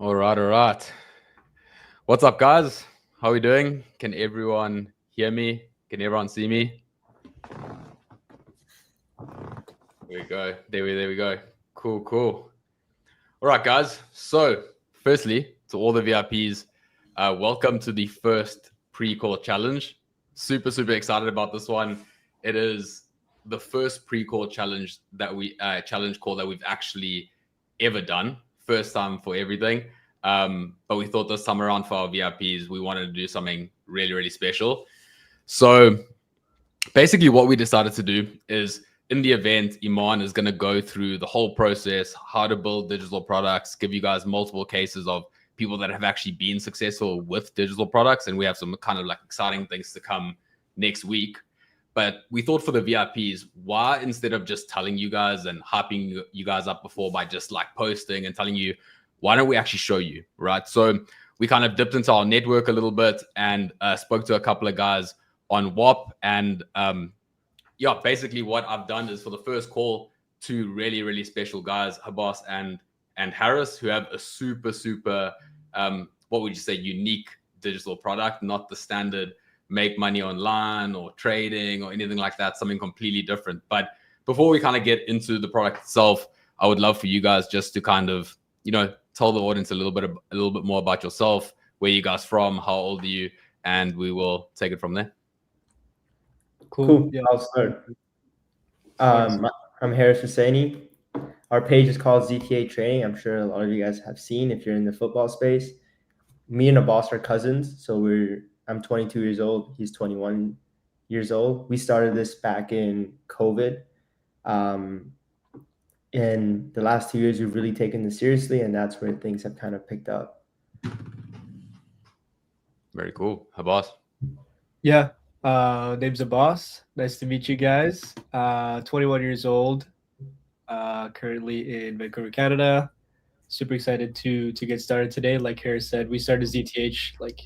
All right, all right. What's up, guys? How are we doing? Can everyone hear me? Can everyone see me? There we go. There we go. Cool, cool. All right, guys. So, firstly, to all the VIPs, welcome to the first pre-call challenge. Super excited about this one. It is the first pre-call challenge that we challenge call that we've actually ever done. First time for everything. But we thought this time around for our VIPs, we wanted to do something really special. So basically, what we decided to do is in the event, Iman is going to go through the whole process, how to build digital products, give you guys multiple cases of people that have actually been successful with digital products. And we have some kind of like exciting things to come next week. But we thought for the VIPs, why instead of just telling you guys and hyping you guys up before by just like posting and telling you, why don't we actually show you, right? So we kind of dipped into our network a little bit and spoke to a couple of guys on WAP. And yeah, basically what I've done is for the first call, two really special guys, Habas and Harris, who have a super what would you say, unique digital product, not the standard make money online or trading or anything like that, something completely different. But before we kind of get into the product itself, I would love for you guys just to kind of, tell the audience a little bit more about yourself, where you guys from, how old are you, and we will take it from there. Cool. Yeah, I'll start. I'm Harris Husseini. Our page is called ZTA Training. I'm sure a lot of you guys have seen if you're in the football space. Me and Abbas are cousins, so I'm 22 years old. He's 21 years old. We started this back in COVID. In the last 2 years, we've really taken this seriously, and that's where things have kind of picked up. Very cool. Habas. Yeah. Name's Abbas. Nice to meet you guys. 21 years old. Currently in Vancouver, Canada. Super excited to get started today. Like Harris said, we started ZTH like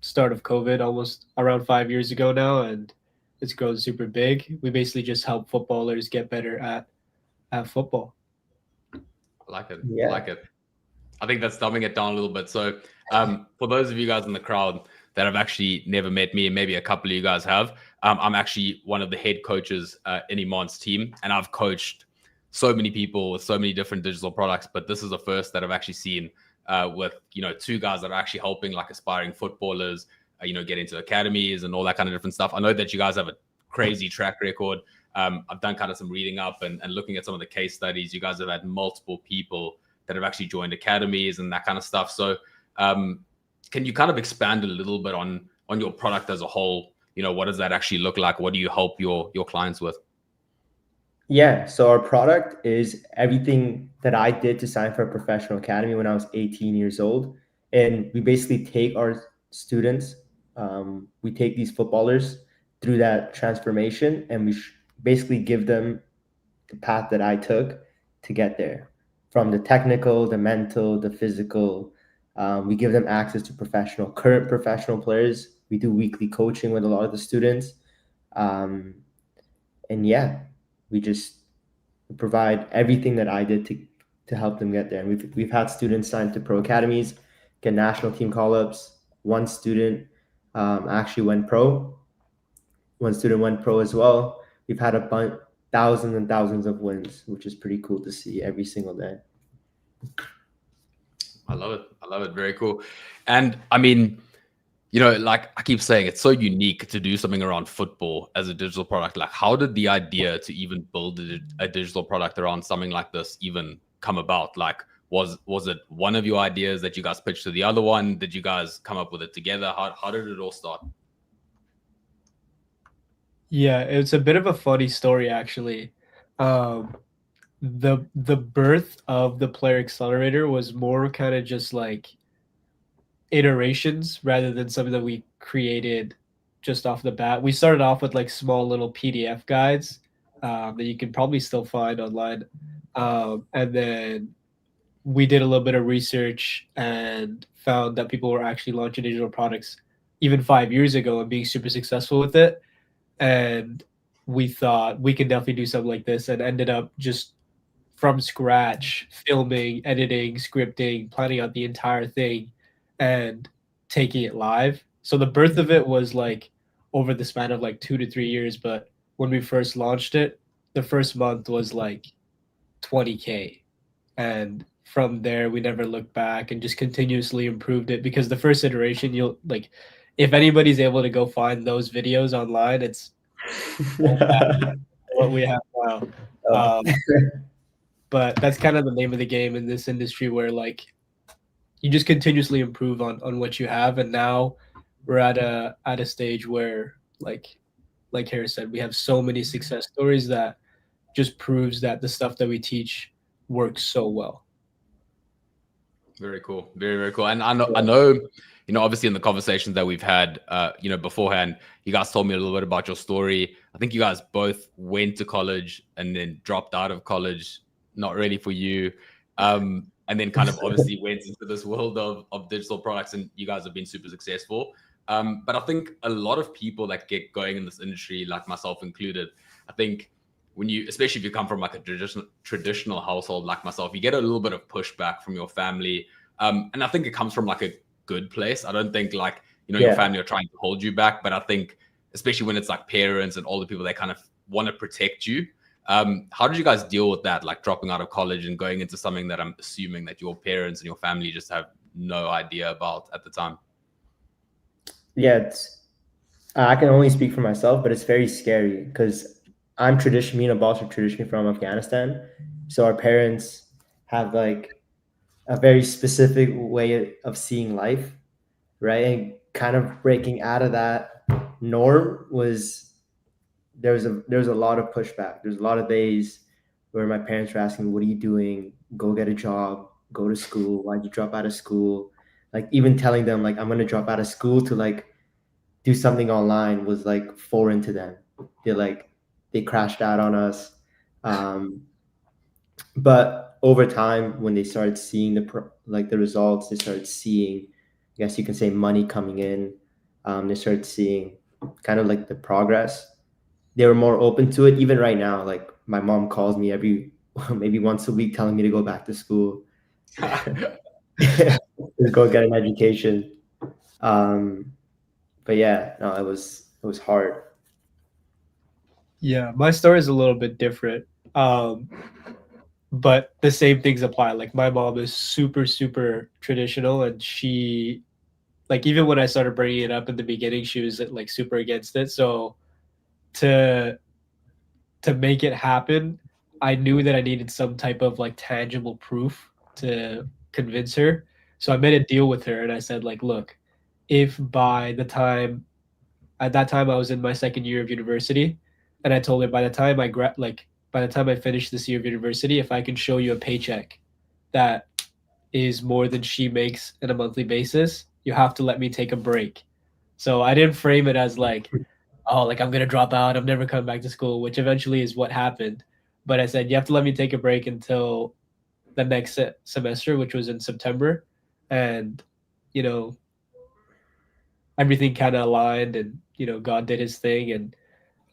start of COVID, almost around 5 years ago now, and it's grown super big. We basically just help footballers get better at football. I like it. Yeah. I like it. I think that's dumbing it down a little bit. So for those of you guys in the crowd that have actually never met me, and maybe a couple of you guys have, I'm actually one of the head coaches in Iman's team, and I've coached so many people with so many different digital products, but this is the first that I've actually seen with, two guys that are actually helping like aspiring footballers, get into academies and all that kind of different stuff. I know that you guys have a crazy track record. I've done kind of some reading up and looking at some of the case studies. You guys have had multiple people that have actually joined academies and that kind of stuff. So can you kind of expand a little bit on your product as a whole? What does that actually look like? What do you help your clients with? Yeah, so our product is everything that I did to sign for a professional academy when I was 18 years old. And we basically take our students, we take these footballers through that transformation, and we basically give them the path that I took to get there. From the technical, the mental, the physical, we give them access to current professional players. We do weekly coaching with a lot of the students. And yeah, we just provide everything that I did to help them get there. And we've had students sign to pro academies, get national team call-ups. One student actually went pro. One student went pro as well. We've had thousands and thousands of wins, which is pretty cool to see every single day. I love it. Very cool. And I mean, like I keep saying, it's so unique to do something around football as a digital product. Like, how did the idea to even build a digital product around something like this even come about? Like, was it one of your ideas that you guys pitched to the other one? Did you guys come up with it together? How did it all start? Yeah, it's a bit of a funny story actually. The birth of the player accelerator was more kind of just like iterations rather than something that we created just off the bat. We started off with like small little PDF guides that you can probably still find online, and then we did a little bit of research and found that people were actually launching digital products even 5 years ago and being super successful with it. And we thought we could definitely do something like this, and ended up just from scratch, filming, editing, scripting, planning out the entire thing, and taking it live. So the birth of it was like over the span of like 2 to 3 years. But when we first launched it, the first month was like 20K. And from there, we never looked back and just continuously improved it, because the first iteration, you'll like, if anybody's able to go find those videos online, it's what we have now. Oh. But that's kind of the name of the game in this industry, where like you just continuously improve on what you have. And now we're at a stage where like Harris said, we have so many success stories that just proves that the stuff that we teach works so well. Very cool. Very, very cool. And I know, you know, obviously in the conversations that we've had, you know, beforehand, you guys told me a little bit about your story. I think you guys both went to college and then dropped out of college, not really for you. And then kind of obviously went into this world of digital products, and you guys have been super successful. But I think a lot of people that get going in this industry, like myself included, I think when you, especially if you come from like a traditional household like myself, you get a little bit of pushback from your family. And I think it comes from like a good place. I don't think like, you know, your family are trying to hold you back, but I think especially when it's like parents and older people, they kind of want to protect you. How did you guys deal with that? Like dropping out of college and going into something that I'm assuming that your parents and your family just have no idea about at the time? Yeah, I can only speak for myself, but it's very scary because I'm tradition. Me and Abbas are traditionally from Afghanistan, so our parents have like a very specific way of seeing life, right? And kind of breaking out of that norm was there was a lot of pushback. There's a lot of days where my parents were asking me, "What are you doing? Go get a job. Go to school. Why'd you drop out of school?" Like even telling them like I'm gonna drop out of school to like do something online was like foreign to them. They crashed out on us. But over time, when they started seeing the results, they started seeing, I guess you can say, money coming in. They started seeing kind of like the progress. They were more open to it. Even right now, like my mom calls me every maybe once a week, telling me to go back to school, to go get an education. But yeah, no, it was hard. Yeah, my story is a little bit different. But the same things apply. Like my mom is super, super traditional, and she, like, even when I started bringing it up in the beginning, she was like super against it. So to make it happen, I knew that I needed some type of like tangible proof to convince her. So I made a deal with her, and I said like, look, if by the time at that time I was in my second year of university, and I told her by the time by the time I finish this year of university, if I can show you a paycheck that is more than she makes on a monthly basis, you have to let me take a break. So I didn't frame it as like, oh, like I'm gonna drop out, I'm never coming back to school, which eventually is what happened. But I said you have to let me take a break until the next semester, which was in September, and you know everything kind of aligned, and God did His thing, and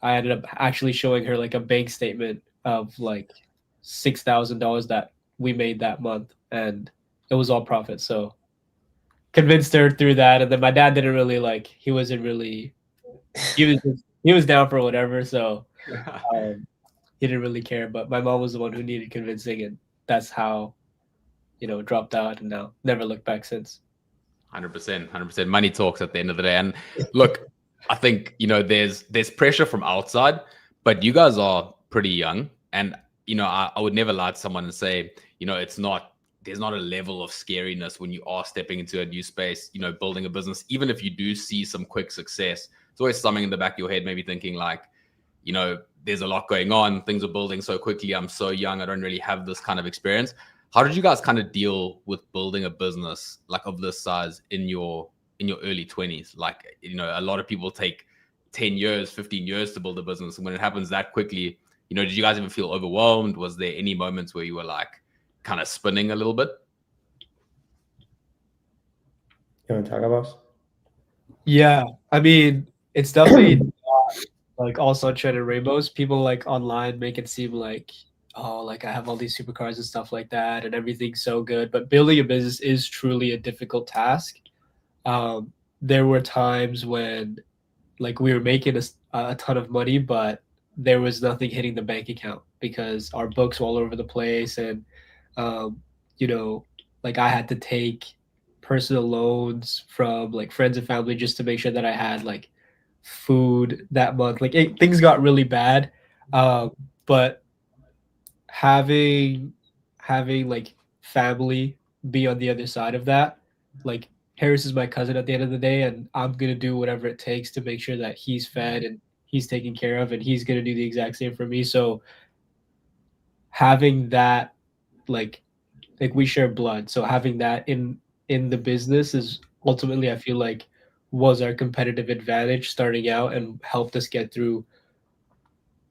I ended up actually showing her like a bank statement of like $6,000 that we made that month, and it was all profit. So convinced her through that, and then my dad didn't really like. He wasn't really. He was down for whatever, so he didn't really care. But my mom was the one who needed convincing, and that's how dropped out, and now never looked back since. 100%, 100%. Money talks at the end of the day. And look, I think, there's pressure from outside, but you guys are pretty young. And, I would never lie to someone and say, there's not a level of scariness when you are stepping into a new space, building a business. Even if you do see some quick success, it's always something in the back of your head, maybe thinking like, there's a lot going on. Things are building so quickly. I'm so young. I don't really have this kind of experience. How did you guys kind of deal with building a business like of this size in your early 20s? Like, a lot of people take 10 years, 15 years to build a business. And when it happens that quickly, did you guys even feel overwhelmed? Was there any moments where you were like kind of spinning a little bit? You want to talk about us? Yeah, I mean, it's definitely not like all sunshine and rainbows. People like online make it seem like, oh, like I have all these supercars and stuff like that, and everything's so good. But building a business is truly a difficult task. There were times when like we were making a ton of money, but there was nothing hitting the bank account because our books were all over the place, and um, you know, like I had to take personal loans from like friends and family just to make sure that I had like food that month. Like things got really bad, but having like family be on the other side of that, like Harris is my cousin at the end of the day, and I'm gonna do whatever it takes to make sure that he's fed and he's taken care of, and he's gonna do the exact same for me. So having that, like we share blood, so having that in the business is ultimately, I feel like, was our competitive advantage starting out and helped us get through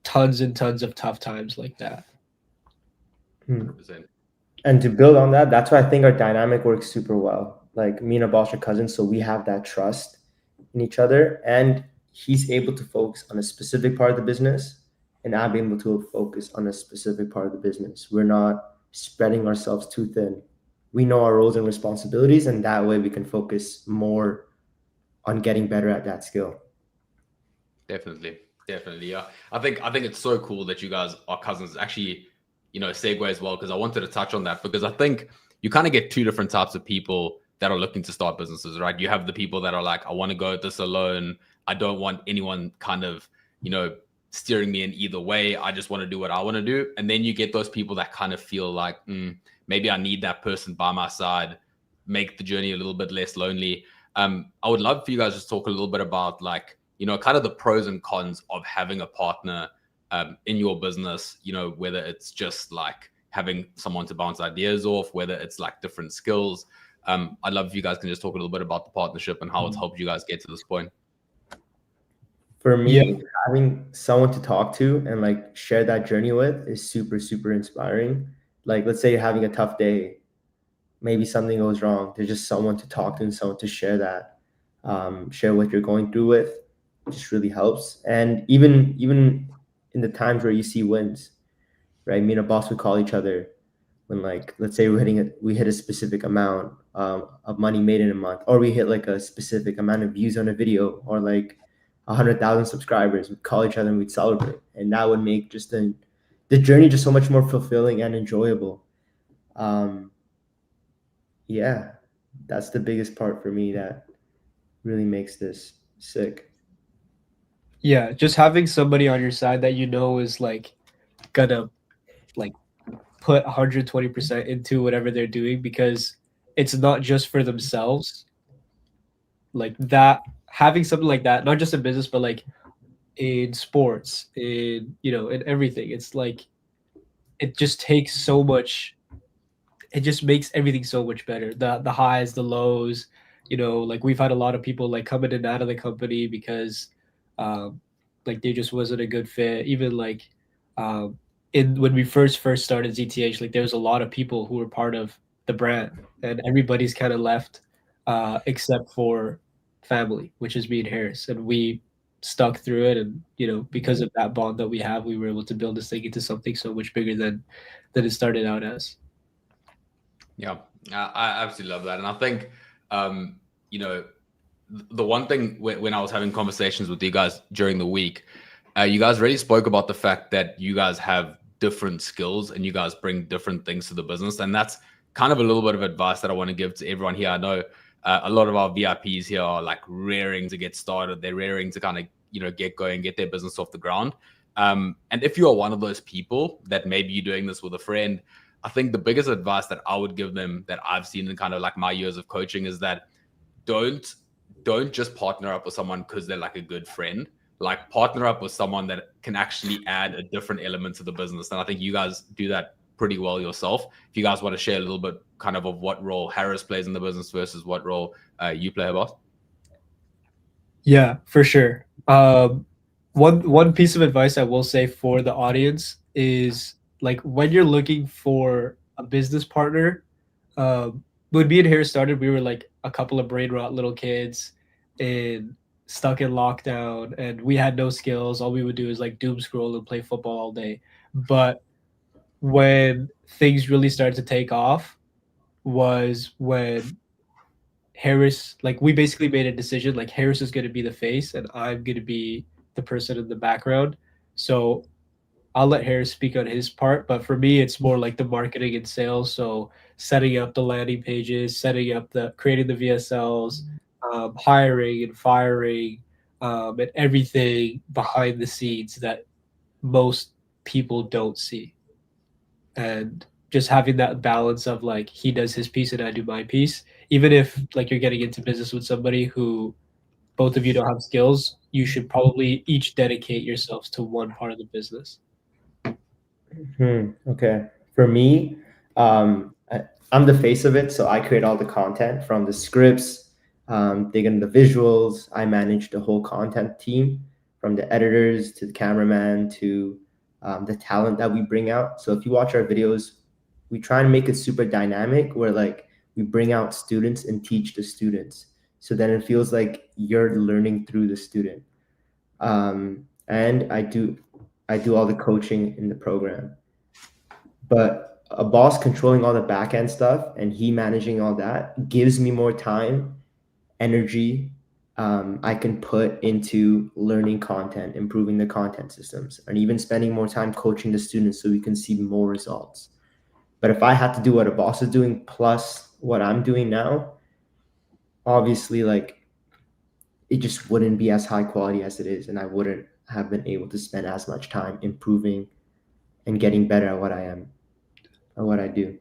tons and tons of tough times like that. 100%. And to build on that, that's why I think our dynamic works super well. Like me and Abbas are cousins, so we have that trust in each other. And he's able to focus on a specific part of the business, and I'm able to focus on a specific part of the business. We're not spreading ourselves too thin. We know our roles and responsibilities, and that way we can focus more on getting better at that skill. Definitely, yeah. I think it's so cool that you guys are cousins. Actually, segue as well, because I wanted to touch on that, because I think you kind of get two different types of people that are looking to start businesses, right? You have the people that are like, I want to go at this alone. I don't want anyone kind of, steering me in either way. I just want to do what I want to do. And then you get those people that kind of feel like, maybe I need that person by my side, make the journey a little bit less lonely. I would love for you guys to talk a little bit about like, kind of the pros and cons of having a partner in your business, whether it's just like having someone to bounce ideas off, whether it's like different skills. I'd love if you guys can just talk a little bit about the partnership and how it's helped you guys get to this point. For me, having someone to talk to and like share that journey with is super, super inspiring. Like, let's say you're having a tough day, maybe something goes wrong. There's just someone to talk to and someone to share that, share what you're going through with. It just really helps. And even in the times where you see wins, right? Me and a boss would call each other when, like, let's say we hit a specific amount of money made in a month, or we hit like a specific amount of views on a video, or like 100,000 subscribers. We'd call each other and we'd celebrate, and that would make just the journey just so much more fulfilling and enjoyable. Yeah, that's the biggest part for me that really makes this sick. Yeah, just having somebody on your side that is like gonna like put 120% into whatever they're doing, because it's not just for themselves. Like that, having something like that, not just in business, but like in sports, in in everything. It's like it just takes so much. It just makes everything so much better. The highs, the lows. Like we've had a lot of people like come in and out of the company because, like they just wasn't a good fit. Even like, in when we first started ZTH, like there was a lot of people who were part of the brand, and everybody's kind of left, except for family, which is me and Harris, and we stuck through it. And because of that bond that we have, we were able to build this thing into something so much bigger than it started out as. Yeah, I absolutely love that. And I think, the one thing when I was having conversations with you guys during the week, you guys really spoke about the fact that you guys have different skills and you guys bring different things to the business. And that's kind of a little bit of advice that I want to give to everyone here. I know a lot of our VIPs here are like raring to get started. They're raring to kind of, get going, get their business off the ground. And if you are one of those people that maybe you're doing this with a friend, I think the biggest advice that I would give them that I've seen in kind of like my years of coaching is that don't just partner up with someone because they're like a good friend. Like partner up with someone that can actually add a different element to the business. And I think you guys do that pretty well yourself. If you guys want to share a little bit kind of what role Harris plays in the business versus what role you play, about. Yeah, for sure. One piece of advice I will say for the audience is, like, when you're looking for a business partner, when me and Harris started, we were like a couple of brain rot little kids and stuck in lockdown, and we had no skills. All we would do is like doom scroll and play football all day. But when things really started to take off was when Harris, like we basically made a decision, like Harris is going to be the face and I'm going to be the person in the background. So I'll let Harris speak on his part, but for me, it's more like the marketing and sales. So setting up the landing pages, setting up creating the VSLs, hiring and firing, and everything behind the scenes that most people don't see. And just having that balance of like he does his piece and I do my piece. Even if like you're getting into business with somebody who both of you don't have skills, you should probably each dedicate yourselves to one part of the business. Okay. For me, I'm the face of it, so I create all the content from the scripts, dig into the visuals. I manage the whole content team, from the editors to the cameraman to the talent that we bring out. So if you watch our videos, we try to make it super dynamic, where like we bring out students and teach the students. So then it feels like you're learning through the student. And I do all the coaching in the program. But a boss controlling all the back end stuff and he managing all that gives me more time, energy, I can put into learning content, improving the content systems, and even spending more time coaching the students so we can see more results. But if I had to do what a boss is doing plus what I'm doing now, obviously, like it just wouldn't be as high quality as it is, and I wouldn't have been able to spend as much time improving and getting better at what I am, at what I do.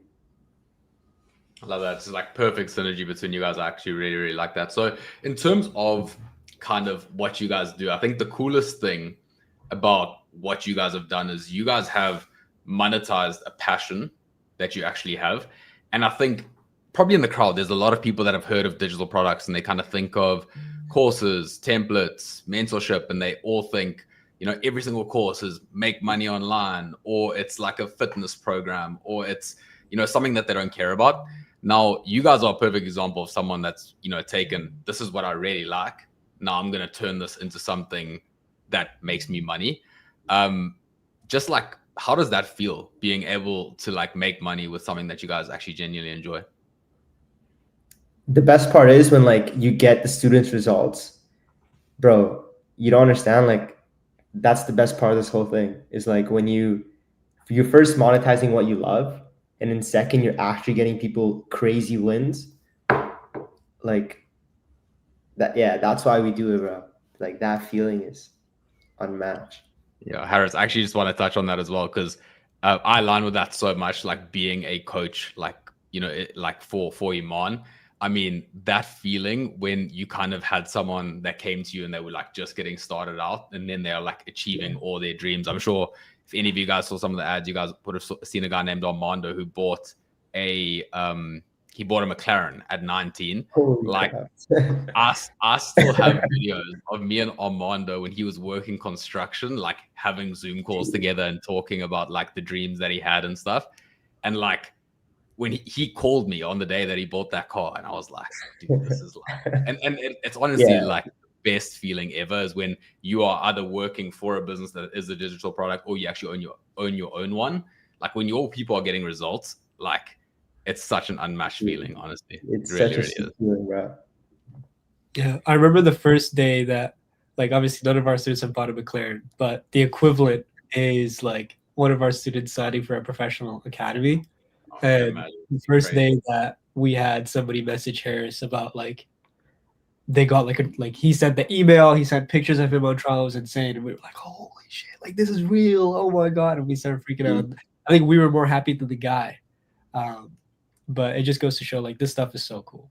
I love that. It's like perfect synergy between you guys. I actually really, really like that. So in terms of kind of what you guys do, I think the coolest thing about what you guys have done is you guys have monetized a passion that you actually have. And I think probably in the crowd, there's a lot of people that have heard of digital products and they kind of think of courses, templates, mentorship, and they all think, you know, every single course is make money online, or it's like a fitness program, or it's, you know, something that they don't care about. Now, you guys are a perfect example of someone that's, you know, taken, this is what I really like. Now I'm going to turn this into something that makes me money. Just like, how does that feel, being able to like make money with something that you guys actually genuinely enjoy? The best part is when like you get the students' results, bro. You don't understand. Like that's the best part of this whole thing is like when you're first monetizing what you love, and then second you're actually getting people crazy wins. Like that, yeah. That's why we do it, bro. Like that feeling is unmatched. Yeah, Harris, I actually just want to touch on that as well because I align with that so much. Like being a coach, like you know, like for Iman, I mean that feeling when you kind of had someone that came to you and they were like just getting started out, and then they're like achieving all their dreams. I'm sure if any of you guys saw some of the ads, you guys would have seen a guy named Armando who bought a McLaren at 19. Holy Like crap. I still have videos of me and Armando when he was working construction, like having Zoom calls together and talking about like the dreams that he had and stuff. And like when he called me on the day that he bought that car, and I was like, dude, this is like, and it's honestly Yeah. like the best feeling ever is when you are either working for a business that is a digital product or you actually own your own one. Like when your people are getting results, like it's such an unmatched feeling, honestly. It's It really, such a really sick is. feeling, bro. Yeah, I remember the first day that, like, obviously none of our students have bought a McLaren, but the equivalent is like one of our students signing for a professional academy. I can And imagine. the first Crazy. day that we had somebody message Harris about like they got like he sent the email, he sent pictures of him on trial, it was insane, and we were like, holy shit, like this is real, oh my god, and we started freaking out. I think we were more happy than the guy, but it just goes to show like this stuff is so cool.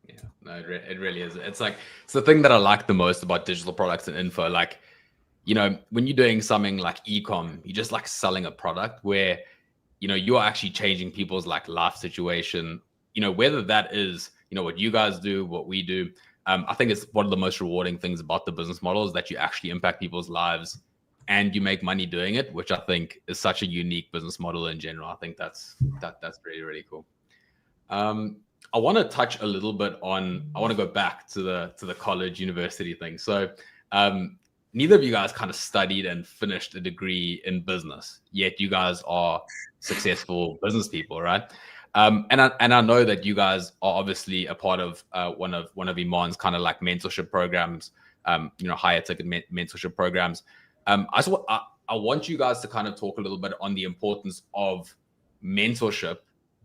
Yeah, no, it really is. It's like, it's the thing that I like the most about digital products and info. Like, you know, when you're doing something like e-com, you're just like selling a product where, you know, you're actually changing people's like life situation, you know, whether that is, you know, what you guys do, what we do. I think it's one of the most rewarding things about the business model is that you actually impact people's lives and you make money doing it, which I think is such a unique business model in general. I think that's really, really cool. I want to touch a little bit on, I want to go back to the college university thing. So neither of you guys kind of studied and finished a degree in business, yet you guys are successful business people, right? And I know that you guys are obviously a part of one of Iman's kind of like mentorship programs, higher ticket mentorship programs. I want you guys to kind of talk a little bit on the importance of mentorship,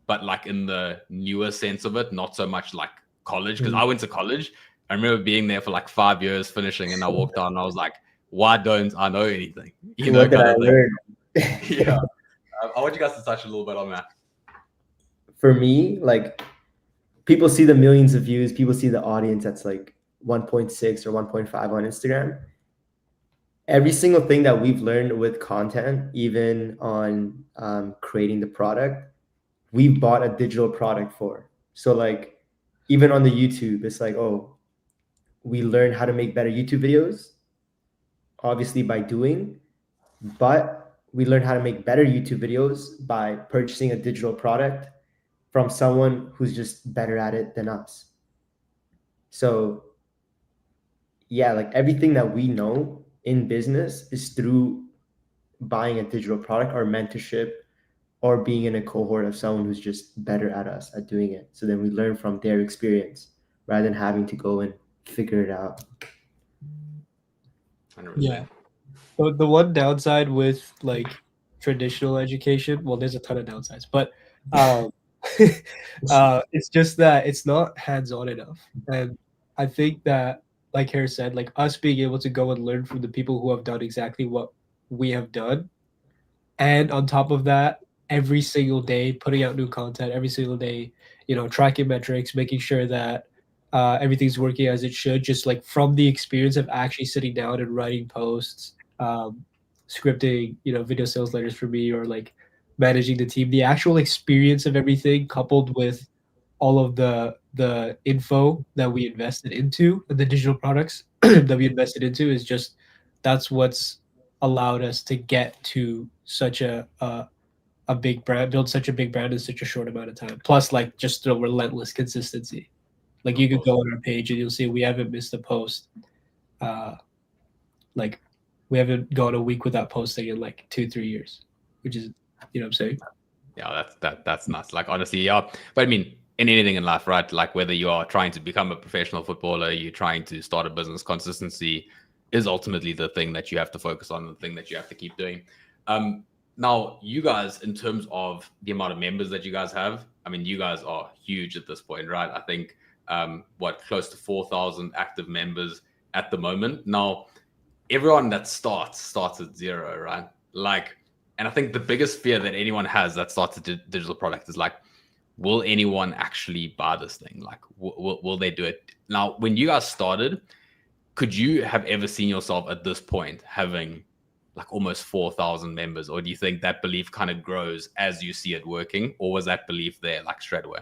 but like in the newer sense of it, not so much like college, because I went to college. I remember being there for like 5 years, finishing, and I walked out and I was like, why don't I know anything? What did I learn? Yeah. I want you guys to touch a little bit on that. For me, like, people see the millions of views, people see the audience that's like 1.6 or 1.5 on Instagram. Every single thing that we've learned with content, even on creating the product, we've bought a digital product for. So like, even on the YouTube, it's like, oh, we learned how to make better YouTube videos, obviously by doing, but we learned how to make better YouTube videos by purchasing a digital product from someone who's just better at it than us. So yeah, like everything that we know in business is through buying a digital product or mentorship or being in a cohort of someone who's just better at us at doing it. So then we learn from their experience rather than having to go and figure it out. 100%. Yeah. So the one downside with like traditional education, well, there's a ton of downsides, but it's just that it's not hands-on enough. And I think that, like Harris said, like us being able to go and learn from the people who have done exactly what we have done, and on top of that, every single day putting out new content, every single day, tracking metrics, making sure that everything's working as it should, just like from the experience of actually sitting down and writing posts, scripting, video sales letters for me, or like managing the team, the actual experience of everything coupled with all of the info that we invested into and the digital products that we invested into is just, that's what's allowed us to get to such a big brand, build such a big brand in such a short amount of time. Plus, like, just the relentless consistency. Like, you could go on our page and you'll see we haven't missed a post. Like, we haven't gone a week without posting in like 2-3 years, which is, what I'm saying? Yeah, that's nuts. Like, honestly, yeah. But I mean, in anything in life, right? Like, whether you are trying to become a professional footballer, you're trying to start a business, consistency is ultimately the thing that you have to focus on, the thing that you have to keep doing. Now, you guys, in terms of the amount of members that you guys have, I mean, you guys are huge at this point, right? I think, close to 4,000 active members at the moment. Now, everyone that starts at zero, right? Like, and I think the biggest fear that anyone has that starts a digital product is like, will anyone actually buy this thing? Like, will they do it? Now, when you guys started, could you have ever seen yourself at this point having like almost 4,000 members? Or do you think that belief kind of grows as you see it working? Or was that belief there like straight away?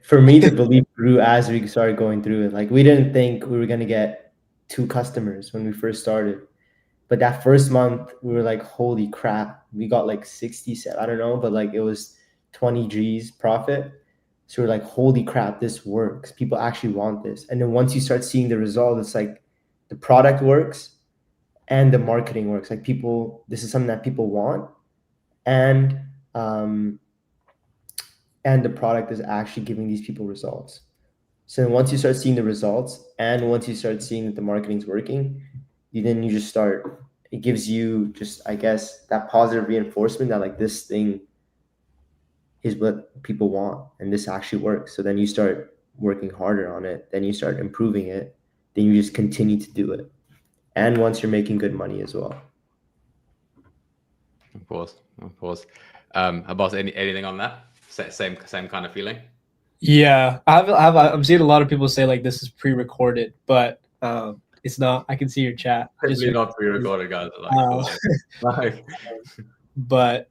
For me, the belief grew as we started going through it. Like, we didn't think we were going to get 2 customers when we first started. But that first month, we were like, holy crap, we got like 67, I don't know, but like it was 20 G's profit. So we're like, holy crap, this works. People actually want this. And then once you start seeing the result, it's like the product works and the marketing works. Like, this is something that people want. And the product is actually giving these people results. So once you start seeing the results and once you start seeing that the marketing's working, then you just start, it gives you just, I guess, that positive reinforcement that like this thing is what people want and this actually works. So then you start working harder on it, then you start improving it, then you just continue to do it. And once you're making good money as well. Of course. About anything on that? Same kind of feeling? Yeah, I'm seeing a lot of people say like this is pre-recorded, but it's not. I can see your chat. Definitely not pre-recorded, guys. But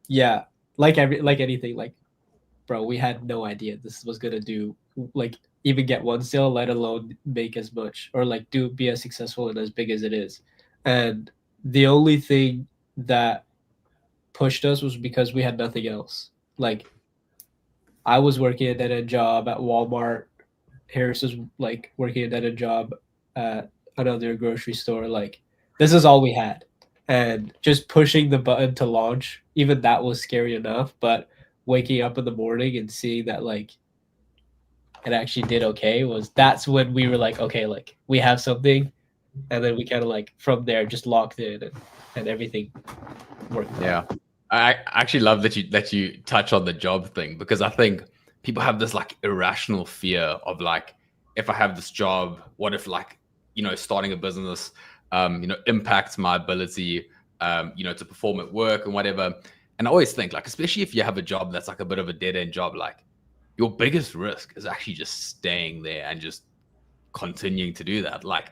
yeah, like anything, like, bro, we had no idea this was gonna do like even get one sale, let alone make as much or like be as successful and as big as it is. And the only thing that pushed us was because we had nothing else. Like, I was working at a job at Walmart Harris was like working a dead-end job at another grocery store, like this is all we had. And just pushing the button to launch, even that was scary enough. But waking up in the morning and seeing that like it actually did okay that's when we were like, okay, like we have something. And then we kind of like from there just locked in and everything worked out. Yeah. I actually love that you touch on the job thing, because I think people have this like irrational fear of like, if I have this job, what if like, starting a business, impacts my ability, to perform at work and whatever. And I always think like, especially if you have a job that's like a bit of a dead end job, like your biggest risk is actually just staying there and just continuing to do that. Like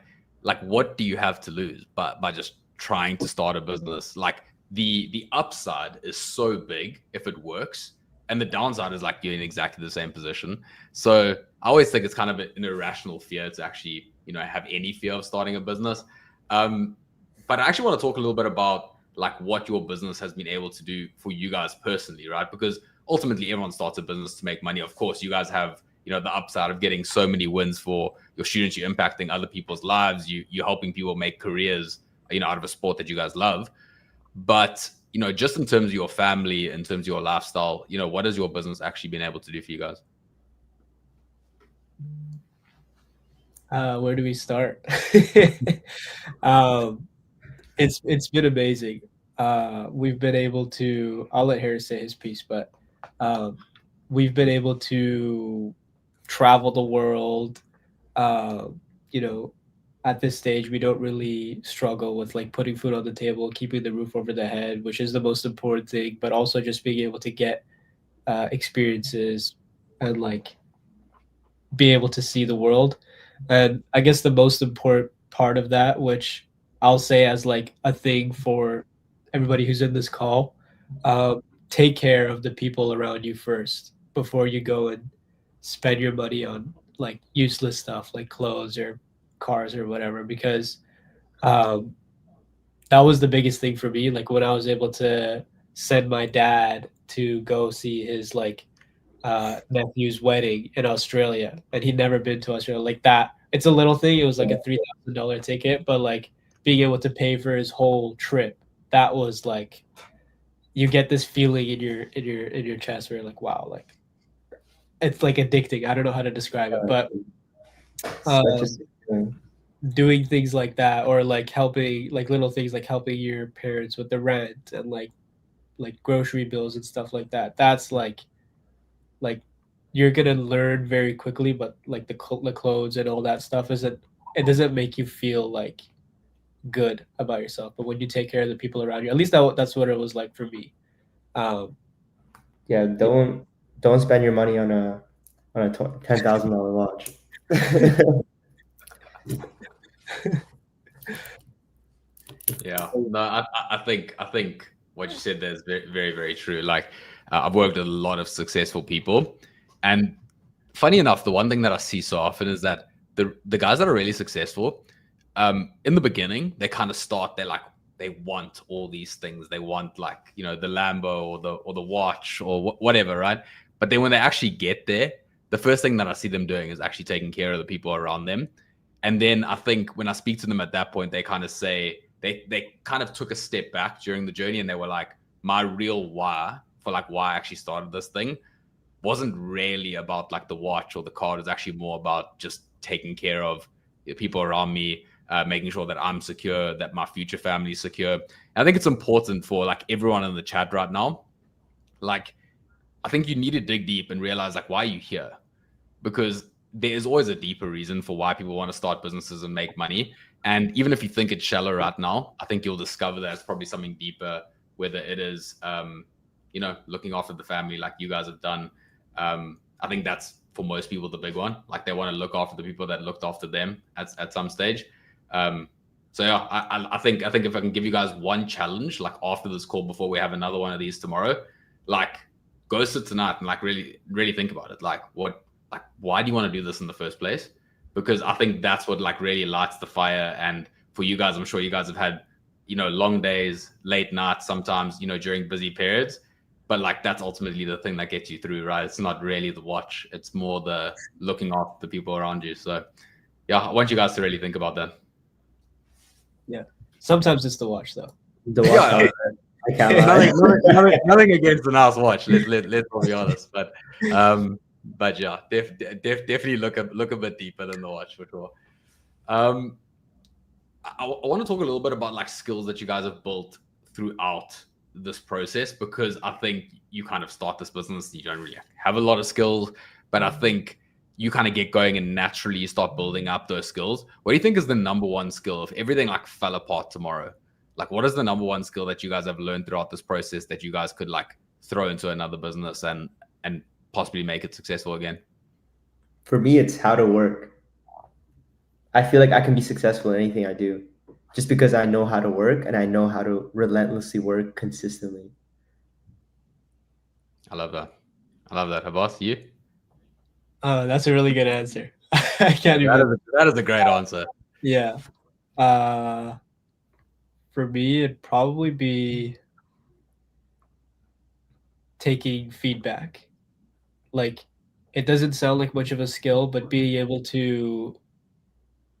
what do you have to lose by just trying to start a business? Like the upside is so big if it works, and the downside is like you're in exactly the same position. So I always think it's kind of an irrational fear to actually have any fear of starting a business. But I actually want to talk a little bit about like what your business has been able to do for you guys personally, right? Because ultimately everyone starts a business to make money. Of course, you guys have the upside of getting so many wins for your students. You're impacting other people's lives. You're helping people make careers out of a sport that you guys love. But just in terms of your family, in terms of your lifestyle, what has your business actually been able to do for you guys? Where do we start? It's been amazing. We've been able to, I'll let Harris say his piece, but we've been able to travel the world. At this stage, we don't really struggle with like putting food on the table, keeping the roof over the head, which is the most important thing, but also just being able to get experiences and like be able to see the world. And I guess the most important part of that, which I'll say as like a thing for everybody who's in this call, take care of the people around you first before you go and spend your money on like useless stuff like clothes or cars or whatever, because that was the biggest thing for me. Like when I was able to send my dad to go see his like nephew's wedding in Australia, and he'd never been to Australia. Like that, it's a little thing. It was like a $3,000 ticket, but like being able to pay for his whole trip, that was like you get this feeling in your chest where you're like, wow, like it's like addicting. I don't know how to describe it, but doing things like that, or like helping, like little things like helping your parents with the rent and like grocery bills and stuff like that. That's like you're gonna learn very quickly, but like the clothes and all that stuff it doesn't make you feel like good about yourself. But when you take care of the people around you, at least that's what it was like for me. Yeah, don't spend your money on a $10,000 watch. Yeah, no, I think what you said there is very, very, very true. Like I've worked with a lot of successful people, and funny enough, the one thing that I see so often is that the guys that are really successful, in the beginning, they kind of start, they want all these things. They want like, the Lambo or the watch or whatever, right? But then when they actually get there, the first thing that I see them doing is actually taking care of the people around them. And then I think when I speak to them at that point, they kind of say they kind of took a step back during the journey, and they were like, my real why for like why I actually started this thing wasn't really about like the watch or the car. It was actually more about just taking care of the people around me, making sure that I'm secure, that my future family is secure. And I think it's important for like everyone in the chat right now. Like, I think you need to dig deep and realize like, why are you here? Because there's always a deeper reason for why people want to start businesses and make money. And even if you think it's shallow right now, I think you'll discover that it's probably something deeper, whether it is, looking after the family like you guys have done. I think that's for most people the big one. Like they want to look after the people that looked after them at some stage. So yeah, I think if I can give you guys one challenge, like after this call, before we have another one of these tomorrow, like go sit tonight and like really, really think about it. Like why do you want to do this in the first place? Because I think that's what like really lights the fire. And for you guys, I'm sure you guys have had, long days, late nights, sometimes, during busy periods. but like that's ultimately the thing that gets you through, right? It's not really the watch, it's more the looking after the people around you. So yeah, I want you guys to really think about that. Yeah, sometimes it's the watch though. The watch, Yeah, however, I can't lie. nothing against the nice watch. Let's be honest, but yeah, definitely look a bit deeper than the watch for sure. I want to talk a little bit about like skills that you guys have built throughout this process, because I think you kind of start this business, you don't really have a lot of skills, but I think you kind of get going and naturally you start building up those skills. What do you think is the number one skill if everything like fell apart tomorrow? Like, what is the number one skill that you guys have learned throughout this process that you guys could like throw into another business and possibly make it successful again? For me, it's how to work. I feel like I can be successful in anything I do just because I know how to work and I know how to relentlessly work consistently. I love that. Abbas, you? That's a really good answer. I can't even. That is a great answer. Yeah. For me, it'd probably be taking feedback. Like, it doesn't sound like much of a skill, but being able to,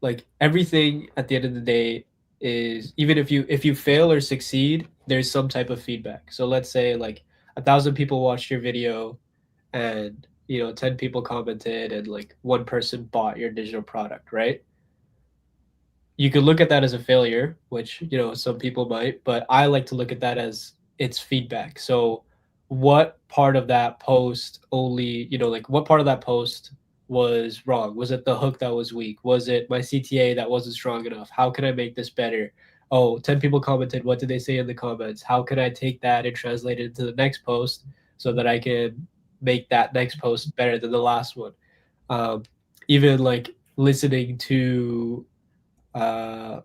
like, everything at the end of the day is, even if you fail or succeed, there's some type of feedback. So let's say like 1,000 people watched your video, and 10 people commented, and like one person bought your digital product, right? You could look at that as a failure, which some people might, but I like to look at that as it's feedback. So what part of that post like what part of that post was wrong? Was it the hook that was weak? Was it my CTA that wasn't strong enough? How can I make this better? Oh, 10 people commented. What did they say in the comments? How can I take that and translate it into the next post so that I can make that next post better than the last one? Even like uh,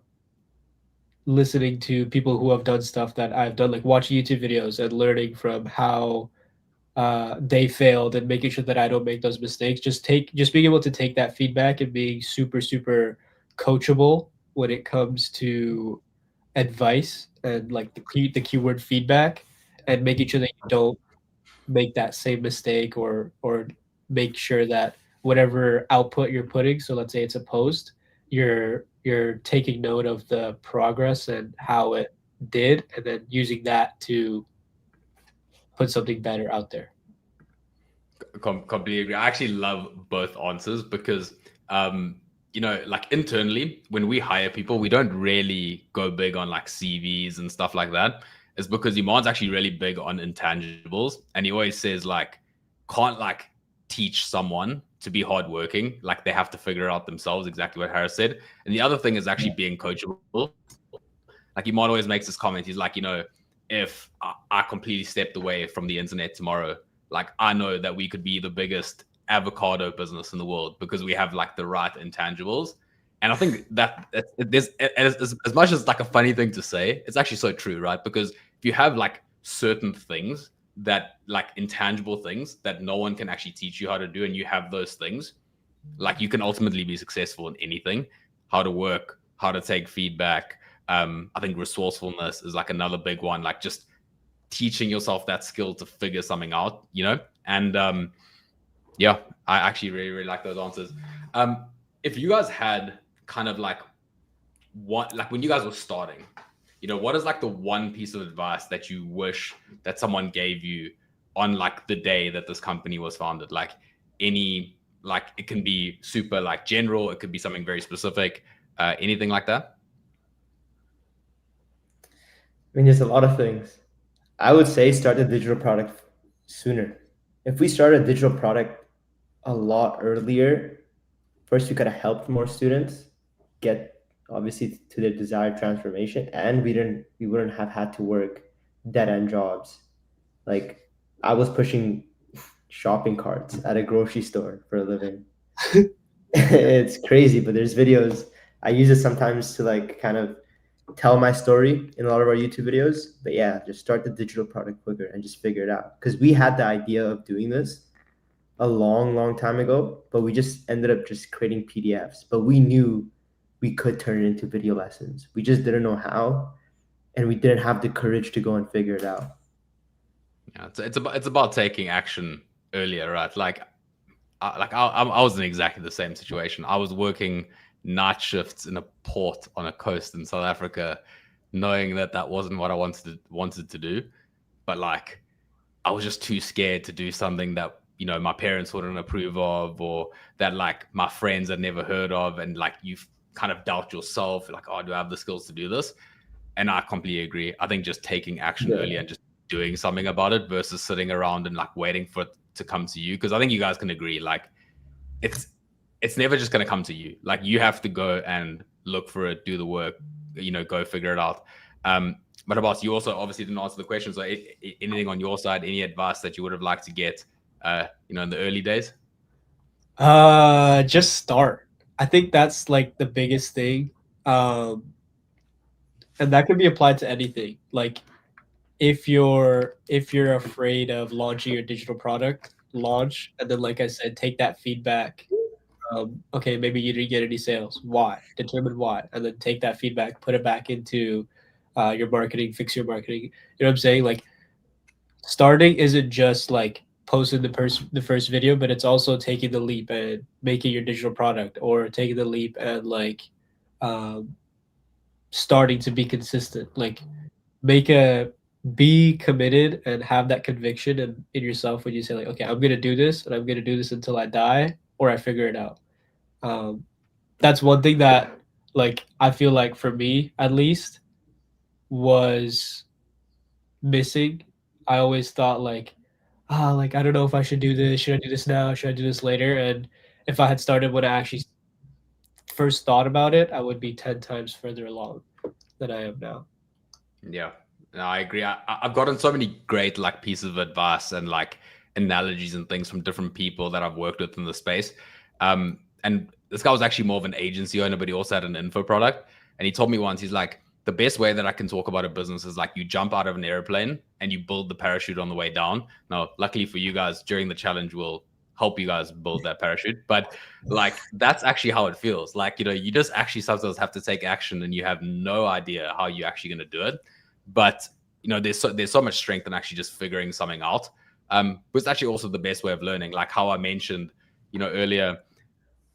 listening to people who have done stuff that I've done, like watching YouTube videos and learning from how they failed and making sure that I don't make those mistakes. Just being able to take that feedback and being super, super coachable when it comes to advice and like the keyword feedback, and making sure that you don't make that same mistake, or make sure that whatever output you're putting, so let's say it's a post, you're taking note of the progress and how it did, and then using that to put something better out there. Completely agree. I actually love both answers because like internally when we hire people, we don't really go big on like CVs and stuff like that. It's because Iman's actually really big on intangibles, and he always says like can't like teach someone to be hardworking. Like they have to figure it out themselves. Exactly what Harris said. And the other thing is actually being coachable. Like Iman always makes this comment. He's like, if I completely stepped away from the internet tomorrow, like I know that we could be the biggest avocado business in the world because we have like the right intangibles. And I think that there's as much as like a funny thing to say, it's actually so true, right? Because if you have like certain things that like intangible things that no one can actually teach you how to do, and you have those things, like you can ultimately be successful in anything. How to work, how to take feedback. I think resourcefulness is like another big one, like just teaching yourself that skill to figure something out, and yeah, I actually really, really like those answers. If you guys had kind of like when you guys were starting, what is like the one piece of advice that you wish that someone gave you on like the day that this company was founded? Like like it can be super like general, it could be something very specific, anything like that. I mean, there's a lot of things. I would say start the digital product sooner. If we started a digital product a lot earlier, first we could have helped more students get obviously to their desired transformation, and we wouldn't have had to work dead end jobs. Like I was pushing shopping carts at a grocery store for a living. It's crazy, but there's videos. I use it sometimes to like kind of tell my story in a lot of our YouTube videos. But yeah, just start the digital product quicker and just figure it out. Because we had the idea of doing this a long, long time ago, but we just ended up just creating PDFs. But we knew we could turn it into video lessons. We just didn't know how, and we didn't have the courage to go and figure it out. Yeah, it's about taking action earlier, right? I was in exactly the same situation. I was working night shifts in a port on a coast in South Africa, knowing that wasn't what I wanted to do. But like, I was just too scared to do something that my parents wouldn't approve of, or that like my friends had never heard of, and like you kind of doubt yourself, like, oh, do I have the skills to do this? And I completely agree. I think just taking action early and just doing something about it versus sitting around and like waiting for it to come to you. Because I think you guys can agree, like it's never just going to come to you. Like you have to go and look for it, do the work, go figure it out. But about you also obviously didn't answer the question. So anything on your side, any advice that you would have liked to get, in the early days? Just start. I think that's like the biggest thing. And that can be applied to anything. Like if you're afraid of launching your digital product, launch, and then like I said, take that feedback. Okay, maybe you didn't get any sales. Why? Determine why, and then take that feedback, put it back into your marketing, fix your marketing. You know what I'm saying? Like starting isn't just like posting the first video, but it's also taking the leap and making your digital product, or taking the leap and like um, starting to be consistent. Like be committed and have that conviction in yourself when you say like, okay, I'm gonna do this and I'm gonna do this until I die or I figure it out. Um, that's one thing that like I feel like for me at least was missing. I always thought like, like I don't know if I should do this. Should I do this now? Should I do this later? And if I had started when I actually first thought about it, I would be 10 times further along than I am now. Yeah, no, I agree. I've gotten so many great like pieces of advice and like analogies and things from different people that I've worked with in the space. And this guy was actually more of an agency owner, but he also had an info product. And he told me once, he's like, the best way that I can talk about a business is like you jump out of an airplane and you build the parachute on the way down. Now, luckily for you guys, during the challenge, we'll help you guys build that parachute. But like that's actually how it feels. Like, you just actually sometimes have to take action and you have no idea how you're actually going to do it. But there's so much strength in actually just figuring something out. But it's actually also the best way of learning. Like how I mentioned, earlier,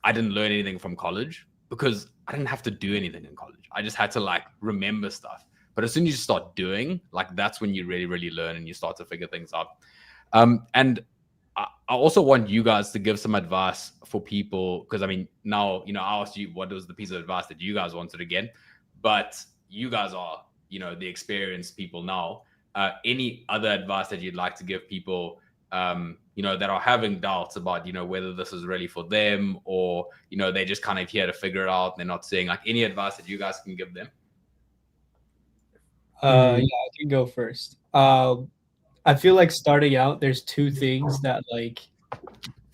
I didn't learn anything from college because I didn't have to do anything in college. I just had to like remember stuff. But as soon as you start doing, like that's when you really, really learn and you start to figure things out. And I also want you guys to give some advice for people, because I mean, now, I asked you what was the piece of advice that you guys wanted again, but you guys are, the experienced people now. Any other advice that you'd like to give people, that are having doubts about, whether this is really for them, or, they're just kind of here to figure it out. They're not seeing like any advice that you guys can give them. Yeah, I can go first. I feel like starting out, there's two things that like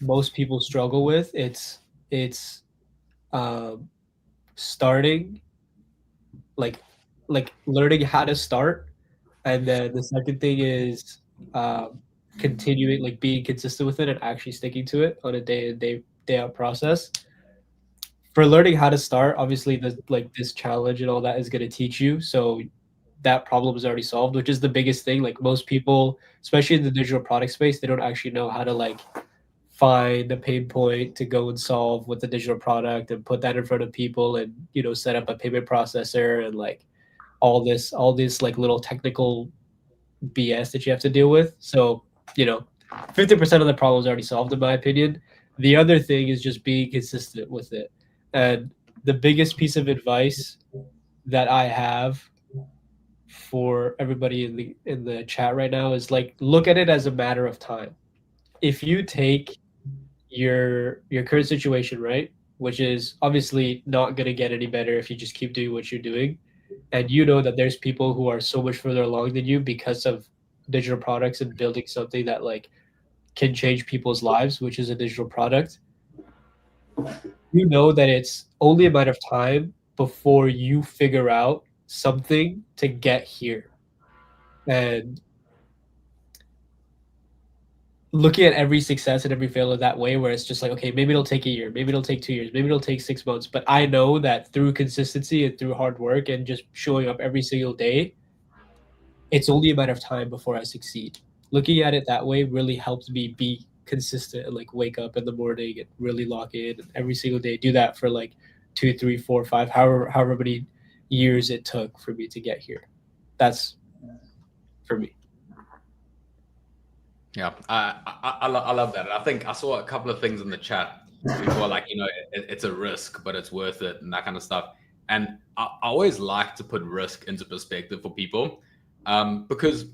most people struggle with. It's starting, like learning how to start, and then the second thing is continuing, like being consistent with it and actually sticking to it on a day out process. For learning how to start, obviously this challenge and all that is going to teach you. So that problem is already solved, which is the biggest thing. Like most people, especially in the digital product space, they don't actually know how to like find the pain point to go and solve with the digital product and put that in front of people, and set up a payment processor and like all this like little technical BS that you have to deal with. So 50% of the problem is already solved in my opinion. The other thing is just being consistent with it. And the biggest piece of advice that I have for everybody in the chat right now is like, look at it as a matter of time. If you take your current situation, right, which is obviously not going to get any better if you just keep doing what you're doing, and that there's people who are so much further along than you because of digital products and building something that like can change people's lives, which is a digital product, that it's only a matter of time before you figure out something to get here. And looking at every success and every failure that way, where it's just like, okay, maybe it'll take a year, maybe it'll take 2 years, maybe it'll take 6 months, but I know that through consistency and through hard work and just showing up every single day, it's only a matter of time before I succeed. looking at it that way really helps me be consistent and like wake up in the morning and really lock in every single day. Do that for like 2, 3, 4, 5, however many years it took for me to get here. That's for me. Yeah, I love that. And I think I saw a couple of things in the chat. People are like, it's a risk, but it's worth it, and that kind of stuff. And I always like to put risk into perspective for people, because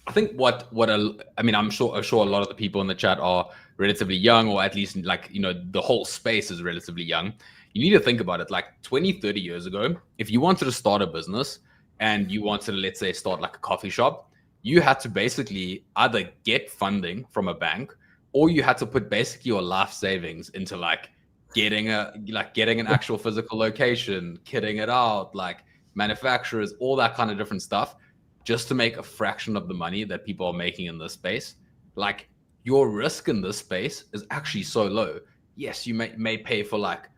I think I'm sure a lot of the people in the chat are relatively young, or at least like, the whole space is relatively young. You need to think about it like 20, 30 years ago, if you wanted to start a business and you wanted to, let's say, start like a coffee shop, you had to basically either get funding from a bank, or you had to put basically your life savings into like getting an actual physical location, kitting it out, like manufacturers, all that kind of different stuff, just to make a fraction of the money that people are making in this space. Like, your risk in this space is actually so low. Yes, you may pay for like